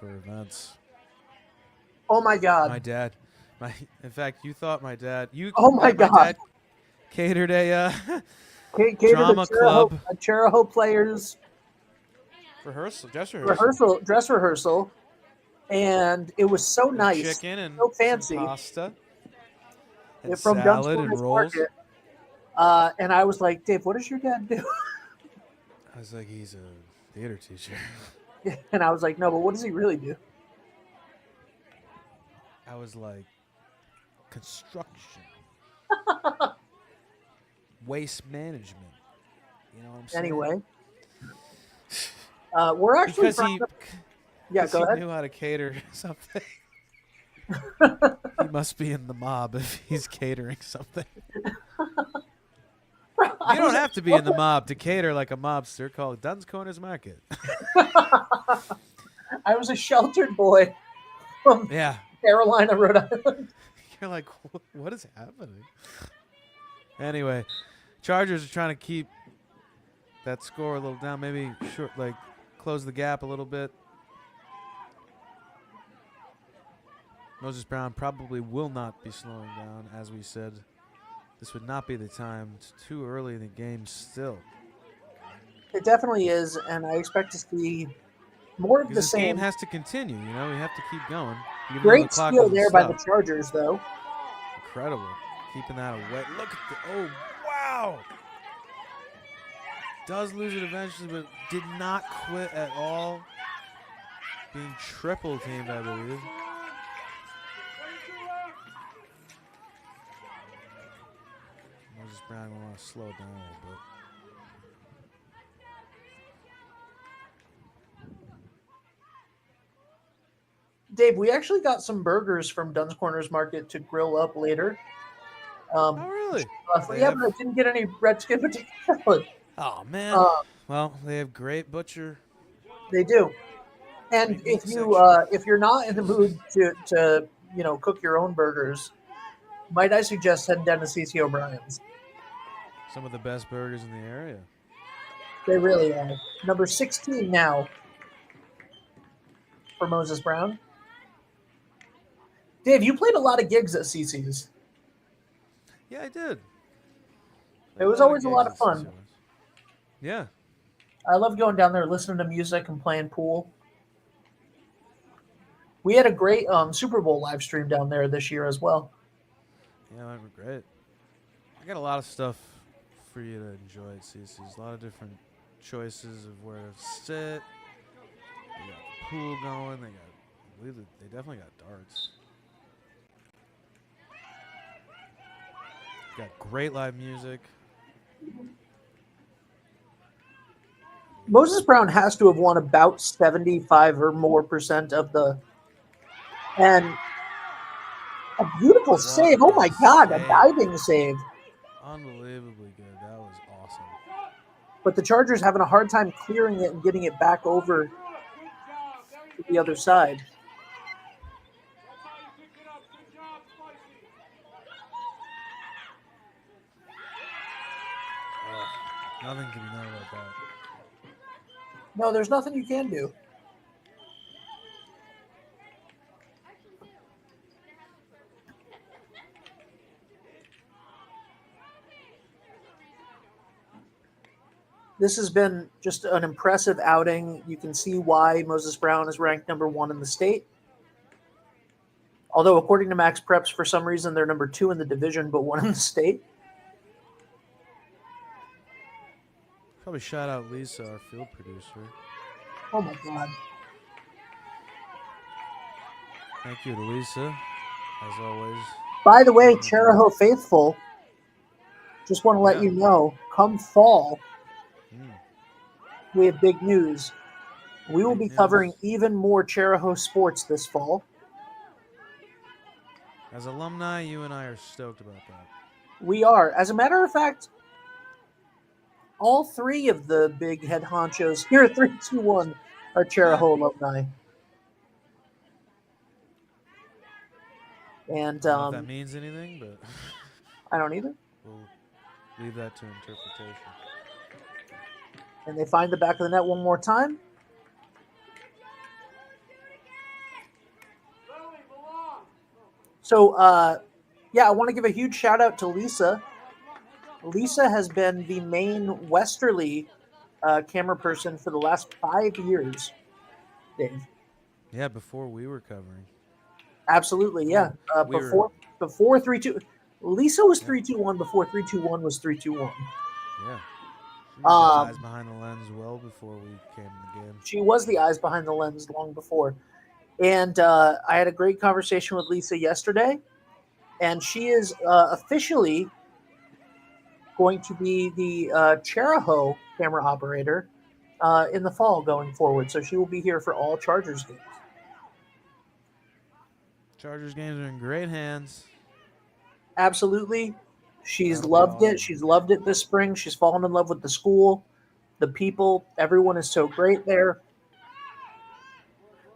for events. Oh my God! My dad. In fact, you thought my dad. Oh my God! Dad catered a drama club, a Chariho players dress rehearsal, and it was so nice, chicken and so fancy, pasta, and from salad and rolls. Market. And I was like, Dave, what does your dad do? I was like, he's a theater teacher. And I was like, no, but what does he really do? I was like, construction, waste management. You know what I'm saying? Anyway, we're actually because he knew how to cater something. He must be in the mob if he's catering something. You don't have to be in the mob to cater like a mobster called Dunn's Corners Market. I was a sheltered boy from Carolina, Rhode Island. You're like, what is happening? Anyway, Chargers are trying to keep that score a little down, maybe close the gap a little bit. Moses Brown probably will not be slowing down, as we said. This would not be the time. It's too early in the game still. It definitely is, and I expect to see more of the this same. Game has to continue. You know, we have to keep going. Great steal there by the Chargers, though. Incredible. Keeping that away. Look at oh, wow. Does lose it eventually, but did not quit at all. Being triple teamed, I believe. Moses Brown will want to slow it down a little bit. Dave, we actually got some burgers from Dunn's Corners Market to grill up later. Oh, really? But I didn't get any Redskin potato salad. Oh, man. Well, they have great butcher. They do. And if you're not in the mood to cook your own burgers, might I suggest heading down to C.C. O'Brien's? Some of the best burgers in the area. They really are. Number 16 now for Moses Brown. Dave, you played a lot of gigs at CC's. Yeah, I did. It was always a lot of fun. Yeah. I love going down there listening to music and playing pool. We had a great Super Bowl live stream down there this year as well. Yeah, that was great. I got a lot of stuff for you to enjoy at CC's. A lot of different choices of where to sit. They got the pool going. They definitely got darts. Got great live music. Moses Brown has to have won about 75 or more % of the, and a beautiful save. Oh my God, a diving save. Unbelievably good. That was awesome. But the Chargers having a hard time clearing it and getting it back over to the other side. Nothing can be done about that. No, there's nothing you can do. This has been just an impressive outing. You can see why Moses Brown is ranked number 1 in the state. Although, according to Max Preps, for some reason, they're number 2 in the division, but 1 in the state. Probably shout out Lisa, our field producer. Oh, my God. Thank you to Lisa, as always. By the way, Chariho faithful, just want to let you know, come fall, we have big news. We will be covering even more Chariho sports this fall. As alumni, you and I are stoked about that. We are. As a matter of fact, all 3 of the big head honchos here at 321 are Chariho alumni. And I don't know if that means anything, but I don't either. We'll leave that to interpretation. And they find the back of the net one more time. So, yeah, I want to give a huge shout out to Lisa. Lisa has been the main Westerly camera person for the last 5 years, Dave. Yeah, before we were covering. Absolutely, yeah. Before 3-2, Lisa was 3-2-1 before 3-2-1 was 3-2-1. Yeah. She was the eyes behind the lens well before we came in the game. She was the eyes behind the lens long before. And I had a great conversation with Lisa yesterday, and she is officially going to be the Chariho camera operator in the fall going forward. So she will be here for all Chargers games. Chargers games are in great hands. Absolutely. She's loved it. She's loved it this spring. She's fallen in love with the school, the people. Everyone is so great there.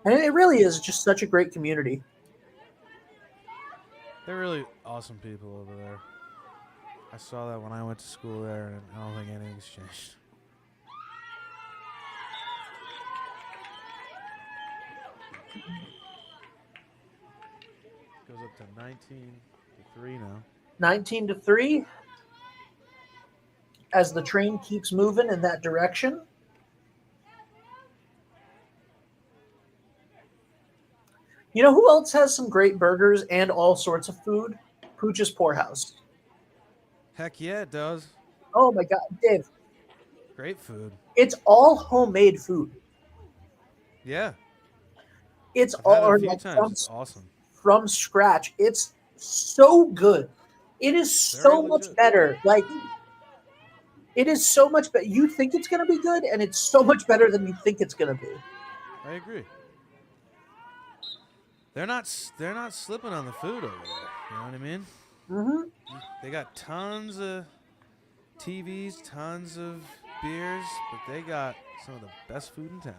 And it really is just such a great community. They're really awesome people over there. I saw that when I went to school there, and I don't think anything's changed. Goes up to 19-3 now. 19-3 as the train keeps moving in that direction. You know who else has some great burgers and all sorts of food? Pooch's Poorhouse. Heck yeah, it does. Oh my God, Dave. Great food. It's all homemade food. Yeah. It's I've all had it a few times. It's awesome. From scratch. It's so good. It is so much better. Like, it is so much better. You think it's going to be good, and it's so much better than you think it's going to be. I agree. They're not slipping on the food over there. You know what I mean? Mm-hmm. They got tons of TVs, tons of beers, but they got some of the best food in town.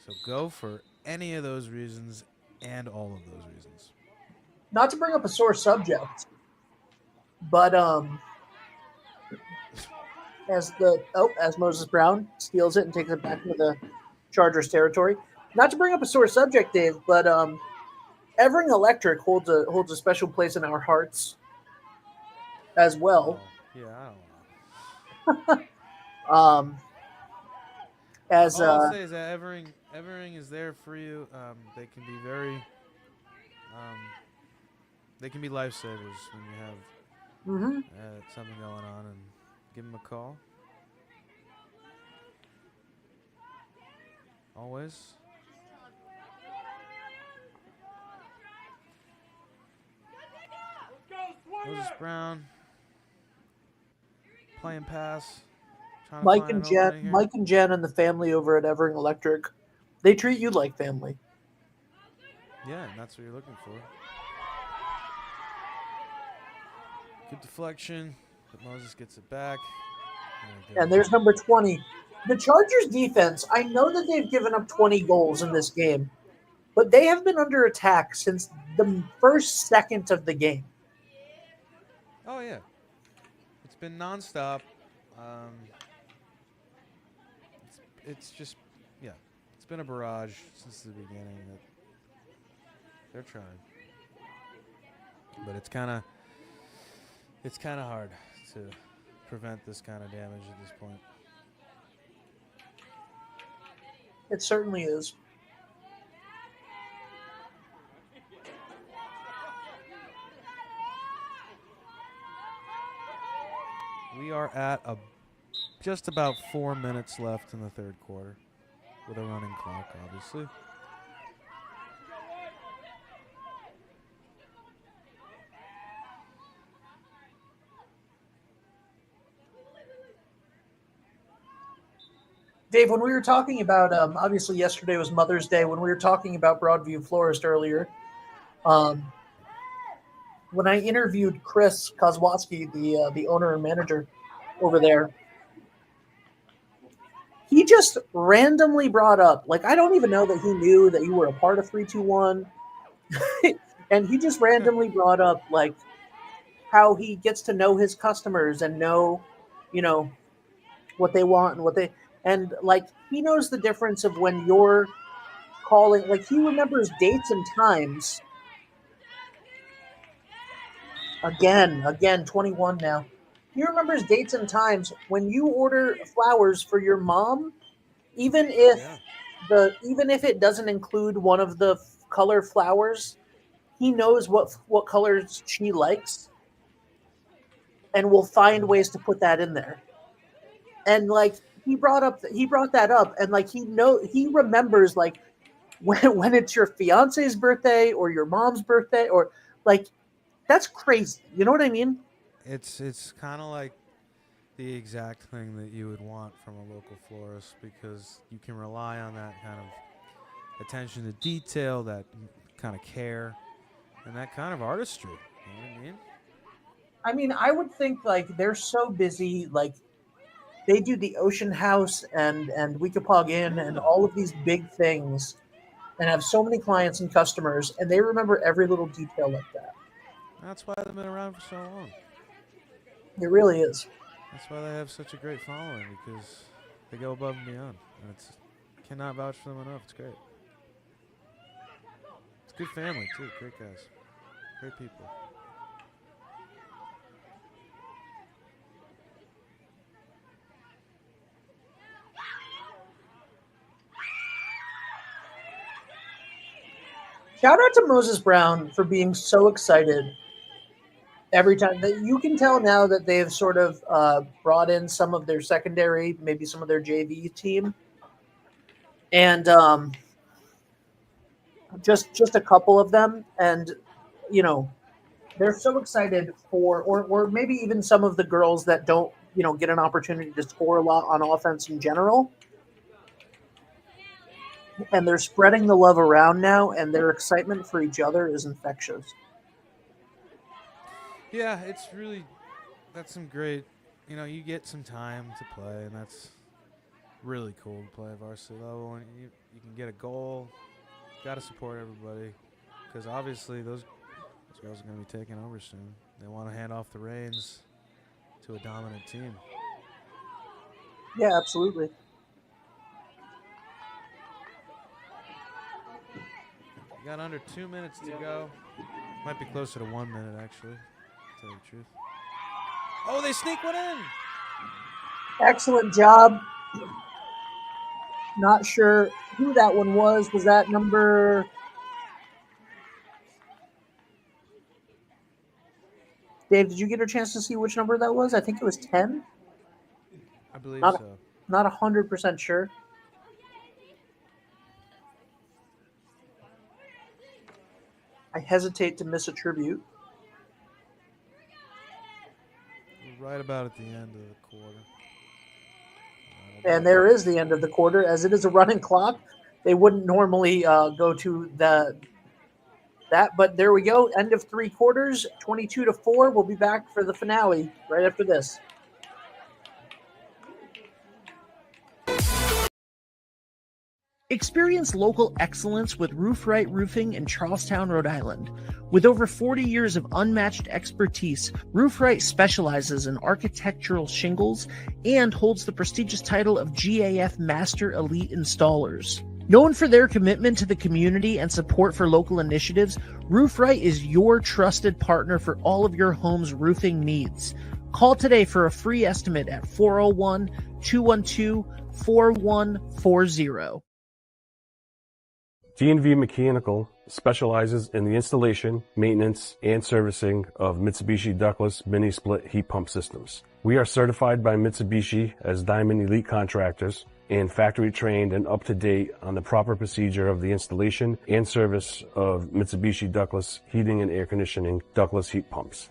So go for any of those reasons and all of those reasons. Not to bring up a sore subject, but as Moses Brown steals it and takes it back to the Chargers territory. Not to bring up a sore subject, Dave, but Evering Electric holds a special place in our hearts as well. Yeah, I don't know. As all I'll say is that Evering is there for you. They can be they can be lifesavers when you have something going on, and give them a call. Always. Moses Brown playing pass. Mike and Jen and the family over at Evering Electric, they treat you like family. Yeah, and that's what you're looking for. Good deflection, but Moses gets it back. And there's number 20. The Chargers defense, I know that they've given up 20 goals in this game, but they have been under attack since the first second of the game. Oh, yeah. It's been nonstop. It's just, yeah, it's been a barrage since the beginning. They're trying. But it's kind of hard to prevent this kind of damage at this point. It certainly is. We are at just about 4 minutes left in the third quarter with a running clock, obviously. Dave, when we were talking about, obviously yesterday was Mother's Day, when we were talking about Broadview Florist earlier, when I interviewed Chris Kozłowski, the owner and manager over there, he just randomly brought up, like, I don't even know that he knew that you were a part of 321, and he just randomly brought up, like, how he gets to know his customers and know, what they want and and like, he knows the difference of when you're calling, like, he remembers dates and times. Again, 21 now. He remembers dates and times when you order flowers for your mom, even if it doesn't include one of the color flowers, he knows what colors she likes and will find ways to put that in there. And like, he brought that up, and like, he remembers, like, when it's your fiance's birthday or your mom's birthday, or like, that's crazy. You know what I mean? It's kind of like the exact thing that you would want from a local florist, because you can rely on that kind of attention to detail, that kind of care, and that kind of artistry. You know what I mean? I mean, I would think, like, they're so busy, like, they do the Ocean House and Weekapaug Inn and all of these big things, and have so many clients and customers, and they remember every little detail like that. That's why they've been around for so long. It really is. That's why they have such a great following, because they go above and beyond. And cannot vouch for them enough. It's great. It's a good family, too. Great guys. Great people. Shout out to Moses Brown for being so excited every time. That you can tell now that they've sort of brought in some of their secondary, maybe some of their JV team, and just a couple of them, and they're so excited for, or maybe even some of the girls that don't get an opportunity to score a lot on offense in general. And they're spreading the love around now, and their excitement for each other is infectious. Yeah, that's some great, you get some time to play, and that's really cool to play at varsity level. And you can get a goal. Got to support everybody, because obviously those girls are going to be taking over soon. They want to hand off the reins to a dominant team. Yeah, absolutely. You got under 2 minutes to go. Might be closer to 1 minute, actually. To tell you the truth. Oh, they sneak one in. Excellent job. Not sure who that one was. Was that number... Dave, did you get a chance to see which number that was? I think it was 10. I believe Not, so. Not 100% sure. I hesitate to misattribute. We're right about at the end of the quarter. And there is the end of the quarter. As it is a running clock, they wouldn't normally go to that, but there we go. End of 3 quarters, 22-4. We'll be back for the finale right after this. Experience local excellence with Roof Right Roofing in Charlestown, Rhode Island. With over 40 years of unmatched expertise, Roof Right specializes in architectural shingles and holds the prestigious title of GAF Master Elite Installers. Known for their commitment to the community and support for local initiatives, Roof Right is your trusted partner for all of your home's roofing needs. Call today for a free estimate at 401-212-4140. D&V Mechanical specializes in the installation, maintenance, and servicing of Mitsubishi ductless mini-split heat pump systems. We are certified by Mitsubishi as Diamond Elite contractors and factory trained and up to date on the proper procedure of the installation and service of Mitsubishi ductless heating and air conditioning ductless heat pumps.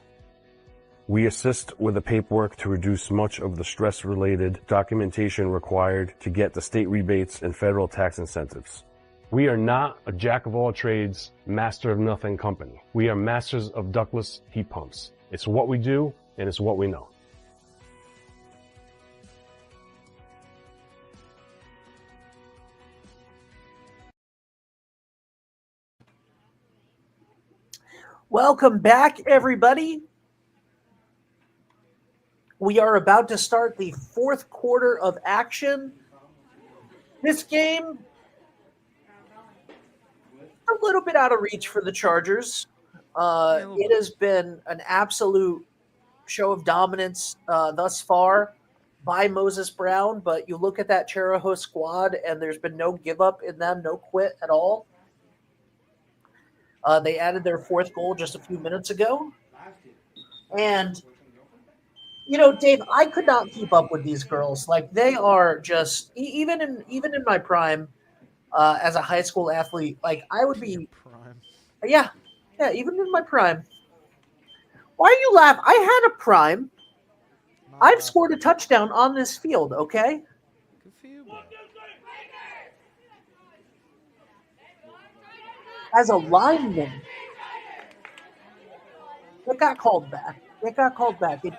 We assist with the paperwork to reduce much of the stress-related documentation required to get the state rebates and federal tax incentives. We are not a jack-of-all-trades, master-of-nothing company. We are masters of ductless heat pumps. It's what we do, and it's what we know. Welcome back, everybody. We are about to start the 4th quarter of action. This game, a little bit out of reach for the Chargers. It has been an absolute show of dominance thus far by Moses Brown, but you look at that Chariho squad, and there's been no give up in them, no quit at all. They added their 4th goal just a few minutes ago. And, you know, Dave, I could not keep up with these girls. Like, they are just, even in my prime, as a high school athlete, like I would be prime. Yeah, even in my prime. Why are you laughing? I had a prime. I've scored a touchdown on this field, okay? Good for you, bro. As a lineman. It got called back. It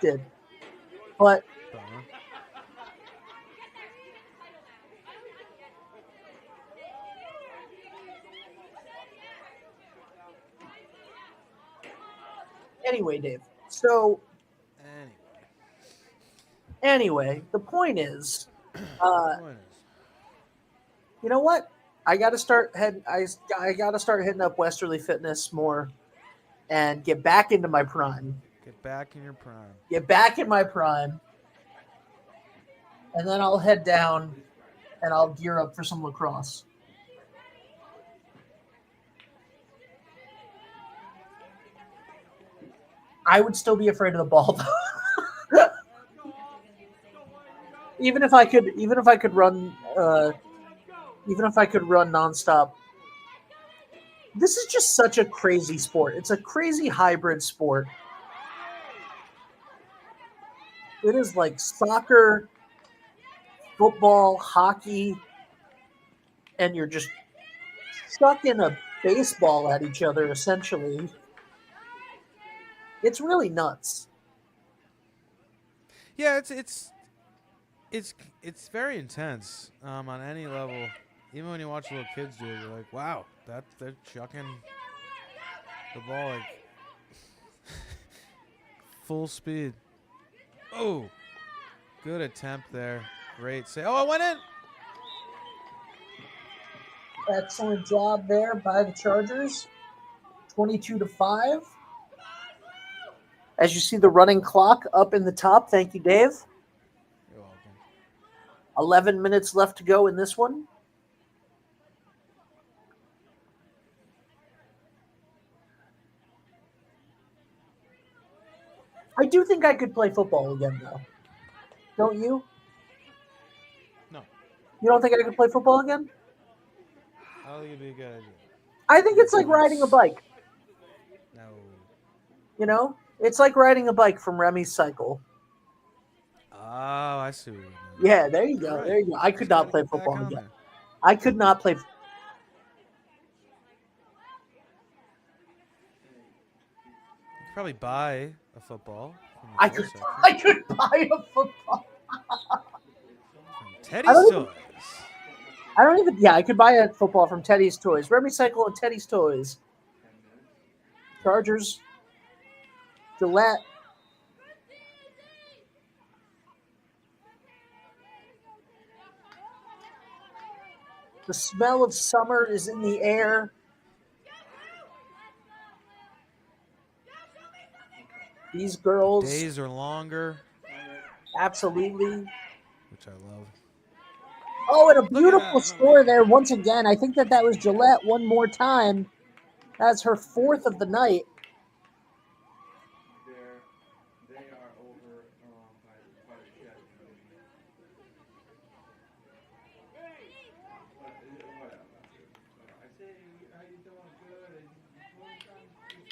did. But anyway, Dave. So anyway, the point is, you know what? I got to start heading up Westerly Fitness more and get back into my prime. Get back in your prime. Get back in my prime. And then I'll head down and I'll gear up for some lacrosse. I would still be afraid of the ball, though. even if I could run nonstop. This is just such a crazy sport. It's a crazy hybrid sport. It is like soccer, football, hockey, and you're just chucking a baseball at each other, essentially. It's really nuts. Yeah, it's very intense on any level. Even when you watch little kids do it, you're like, wow, they're chucking the ball like full speed. Oh, good attempt there. Great save. Oh, it went in. Excellent job there by the Chargers. 22-5. As you see the running clock up in the top. Thank you, Dave. You're welcome. 11 minutes left to go in this one. I do think I could play football again, though. Don't you? No. You don't think I could play football again? I don't think it'd be a good idea. I think it's like riding a bike. No. You know? It's like riding a bike from Remy's cycle. Oh, I see what you mean. Yeah, there you go. Right. There you go. I could not play football on again. there. I could not play. You could probably buy a football. from the I toy could. section. I could buy a football. Teddy's Toys. I don't even. Yeah, I could buy a football from Teddy's Toys. Remy Cycle and Teddy's Toys. Chargers. Gillette. The smell of summer is in the air. These girls. Days are longer, Absolutely. which I love. Oh, and a beautiful score there once again. I think that was Gillette one more time. That's her fourth of the night.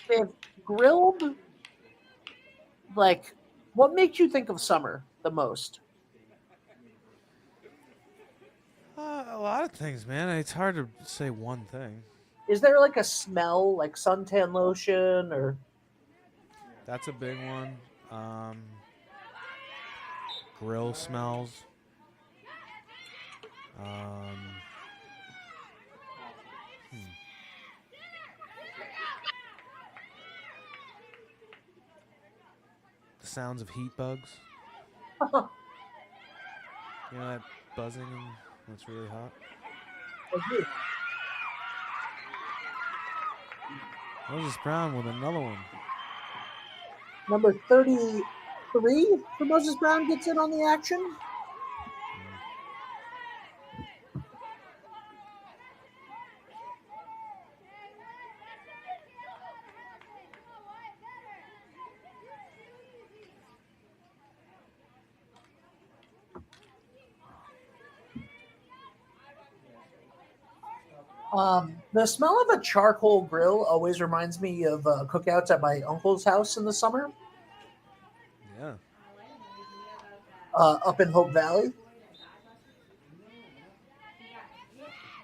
They've grilled. Like, what makes you think of summer the most? A lot of things, man. It's hard to say one thing. Is there like a smell, like suntan lotion or? That's a big one. Grill smells. The sounds of heat bugs. You know that buzzing when it's really hot? Moses Brown with another one. Number 33 for Moses Brown gets in on the action. The smell of a charcoal grill always reminds me of cookouts at my uncle's house in the summer. Yeah. Up in Hope Valley.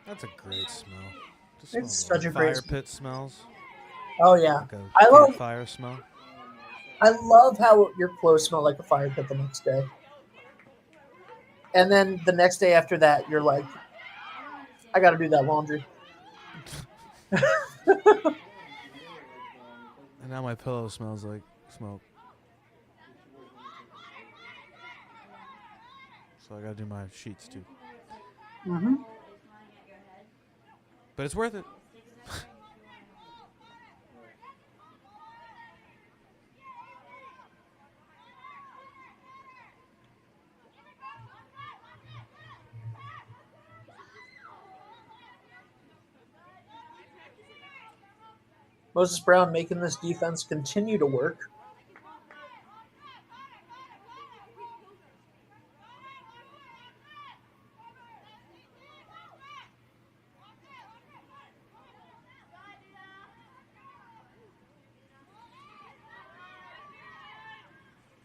That's a great smell. Just It's smells such like a great fire smell. pit smells. Oh yeah, Like a I love campfire smell. I love how your clothes smell like a fire pit the next day. And then the next day after that, you're like, I got to do that laundry. And now my pillow smells like smoke. So I gotta do my sheets too. Mm-hmm. But it's worth it. Moses Brown making this defense continue to work.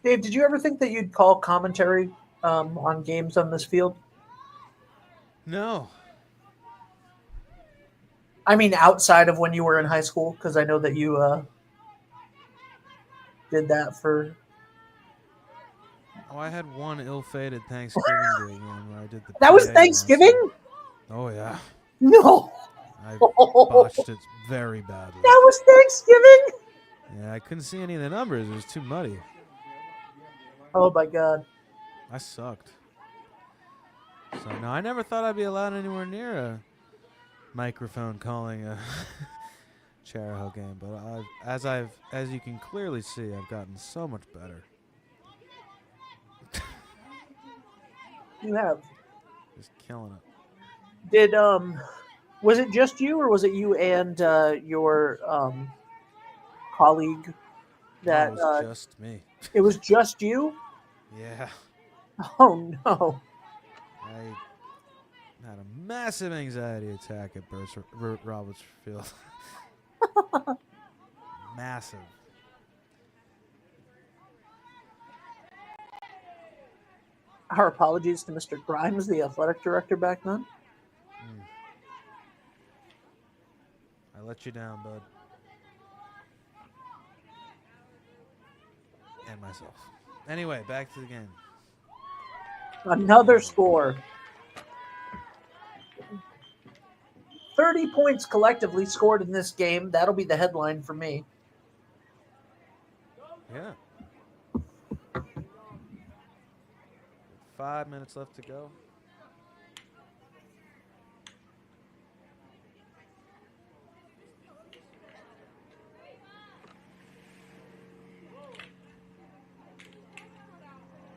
Dave, did you ever think that you'd call commentary on games on this field? No. I mean, outside of when you were in high school, because I know that you did that for. Oh, I had one ill-fated Thanksgiving day game where I did the. That was PA Thanksgiving? announcing. Oh yeah. No. I botched it very badly. That was Thanksgiving? Yeah, I couldn't see any of the numbers. It was too muddy. Oh my God. I sucked. So no, I never thought I'd be allowed anywhere near a microphone calling a Chariho game, but as you can clearly see, I've gotten so much better. You have. Just killing it. Did was it just you, or was it you and your colleague? That No, it was just me. It was just you. Yeah. Oh no. I had a massive anxiety attack at Burt Roberts Field. Massive. Our apologies to Mr. Grimes, the athletic director back then. I let you down, bud. And myself. Anyway, back to the game. Another score. 30 points collectively scored in this game. That'll be the headline for me. Yeah. 5 minutes left to go.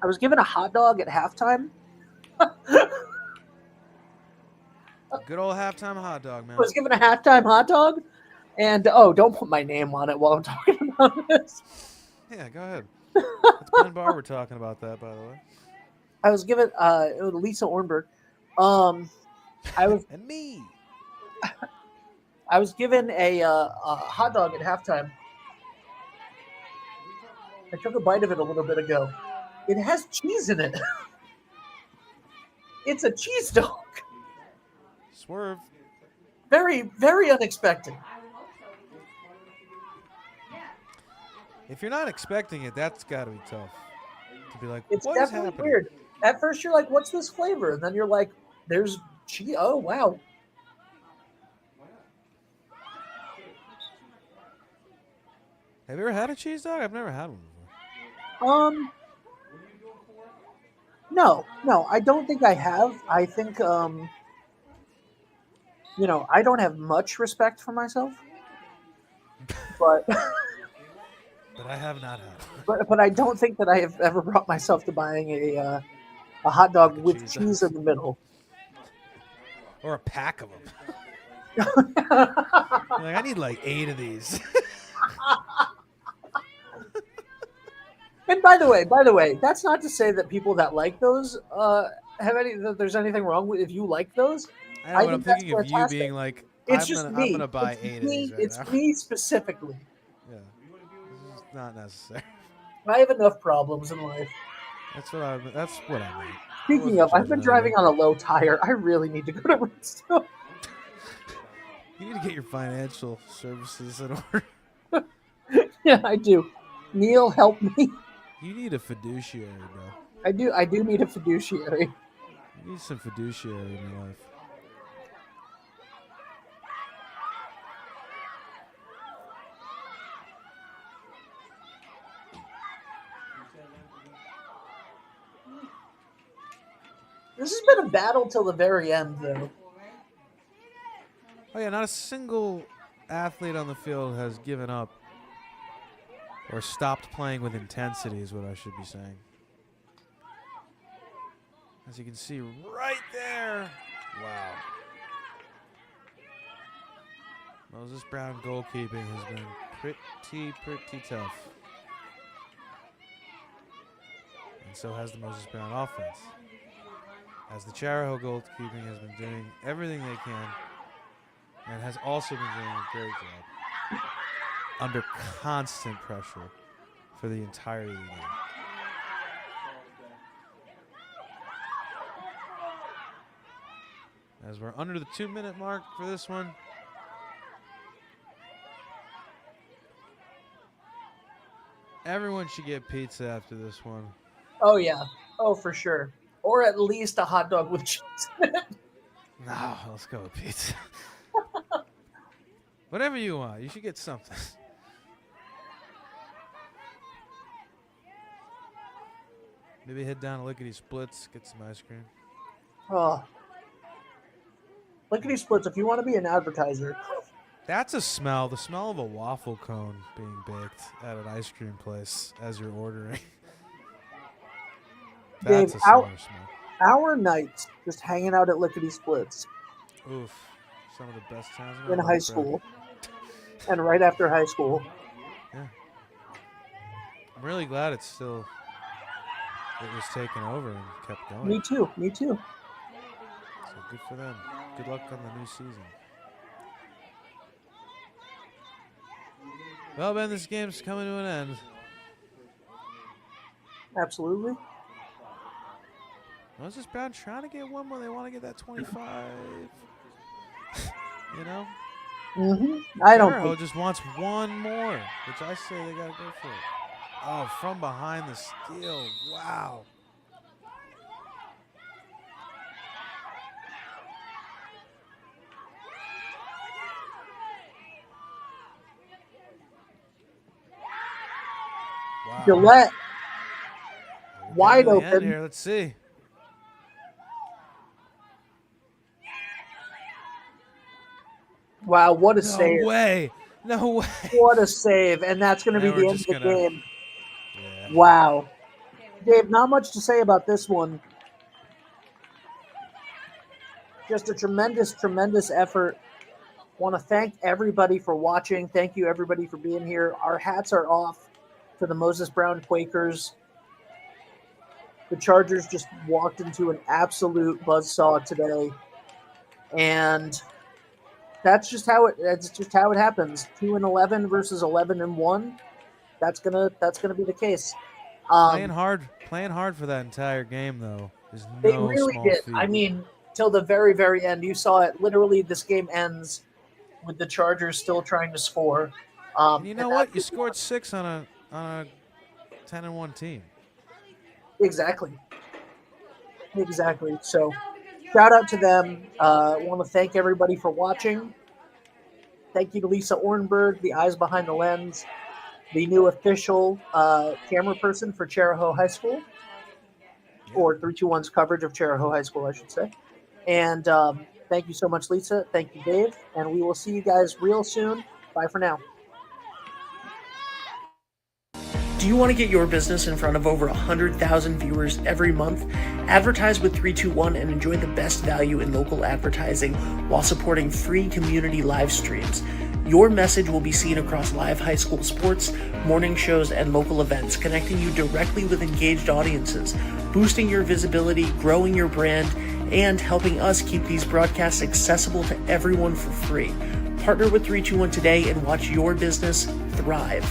I was given a hot dog at halftime. Good old halftime hot dog, man. I was given a halftime hot dog, and don't put my name on it while I'm talking about this. Yeah, go ahead. It's Ben Barber talking about that, by the way. I was given it was Lisa Ornberg. I was and me. I was given a hot dog at halftime. I took a bite of it a little bit ago. It has cheese in it. It's a cheese dog. Swerve. Very, very unexpected. If you're not expecting it, that's got to be tough. To be like, It's what is definitely happening? weird. At first, you're like, "What's this flavor?" And then you're like, "There's cheese." Oh, wow. Have you ever had a cheese dog? I've never had one before. No, I don't think I have. I think, I don't have much respect for myself, but But I have not had it. but I don't think that I have ever brought myself to buying a hot dog with cheese in the middle. Or a pack of them. Like, I need like 8 of these. And by the way, that's not to say that people that like those that there's anything wrong with if you like those. I know, but I'm thinking of you being like, It's I'm just gonna, me. I'm gonna buy It's 8 of me. these right It's now. me specifically. Yeah, this is not necessary. I have enough problems in life. That's what I mean. Speaking of, I've been driving on a low tire. I really need to go to Redstone. You need to get your financial services in order. Yeah, I do. Neil, help me. You need a fiduciary, bro. I do need a fiduciary. You need some fiduciary in your life. This has been a battle till the very end, though. Oh yeah, not a single athlete on the field has given up or stopped playing with intensity is what I should be saying. As you can see right there. Wow. Moses Brown goalkeeping has been pretty tough. And so has the Moses Brown offense. As the Chariho goalkeeping has been doing everything they can and has also been doing a great job under constant pressure for the entirety of the game. As we're under the 2-minute mark for this one. Everyone should get pizza after this one. Oh, yeah. Oh, for sure. Or at least a hot dog with cheese in it. No, let's go with pizza. Whatever you want. You should get something. Maybe head down to Lickety Splits, get some ice cream. Oh. Lickety splits, if you want to be an advertiser. That's a smell. The smell of a waffle cone being baked at an ice cream place as you're ordering. That's Dave, a summer smell. Our nights just hanging out at Lickety Splits. Oof. Some of the best times in high school. And right after high school. Yeah. I'm really glad it was taken over and kept going. Me too. So good for them. Good luck on the new season. Well, Ben, this game's coming to an end. Absolutely. Moses Brown trying to get one more. They want to get that 25. You know? I don't Chariho think. just wants one more, which I say they got to go for it. Oh, from behind the steal. Wow. Wow. Gillette. Wide Getting to the end open. here. Let's see. Wow, what a No save. way. No way. What a save. And that's going to be And the we're end of just the gonna- game. Yeah. Wow. Dave, not much to say about this one. Just a tremendous, tremendous effort. Want to thank everybody for watching. Thank you, everybody, for being here. Our hats are off to the Moses Brown Quakers. The Chargers just walked into an absolute buzzsaw today. And that's just how it happens. 2-11 versus 11-1. That's gonna be the case. Playing hard for that entire game, though, is no They really small did. feat. I mean, till the very, very end, you saw it. Literally, this game ends with the Chargers still trying to score. And you know what? You scored 6 on a 10-1 team. Exactly. So, shout out to them. Want to thank everybody for watching. Thank you to Lisa Ornberg, the eyes behind the lens, the new official camera person for Chariho High School, or 321's coverage of Chariho High School, I should say. And thank you so much, Lisa. Thank you, Dave. And we will see you guys real soon. Bye for now. Do you want to get your business in front of over 100,000 viewers every month? Advertise with 321 and enjoy the best value in local advertising while supporting free community live streams. Your message will be seen across live high school sports, morning shows, and local events, connecting you directly with engaged audiences, boosting your visibility, growing your brand, and helping us keep these broadcasts accessible to everyone for free. Partner with 321 today and watch your business thrive.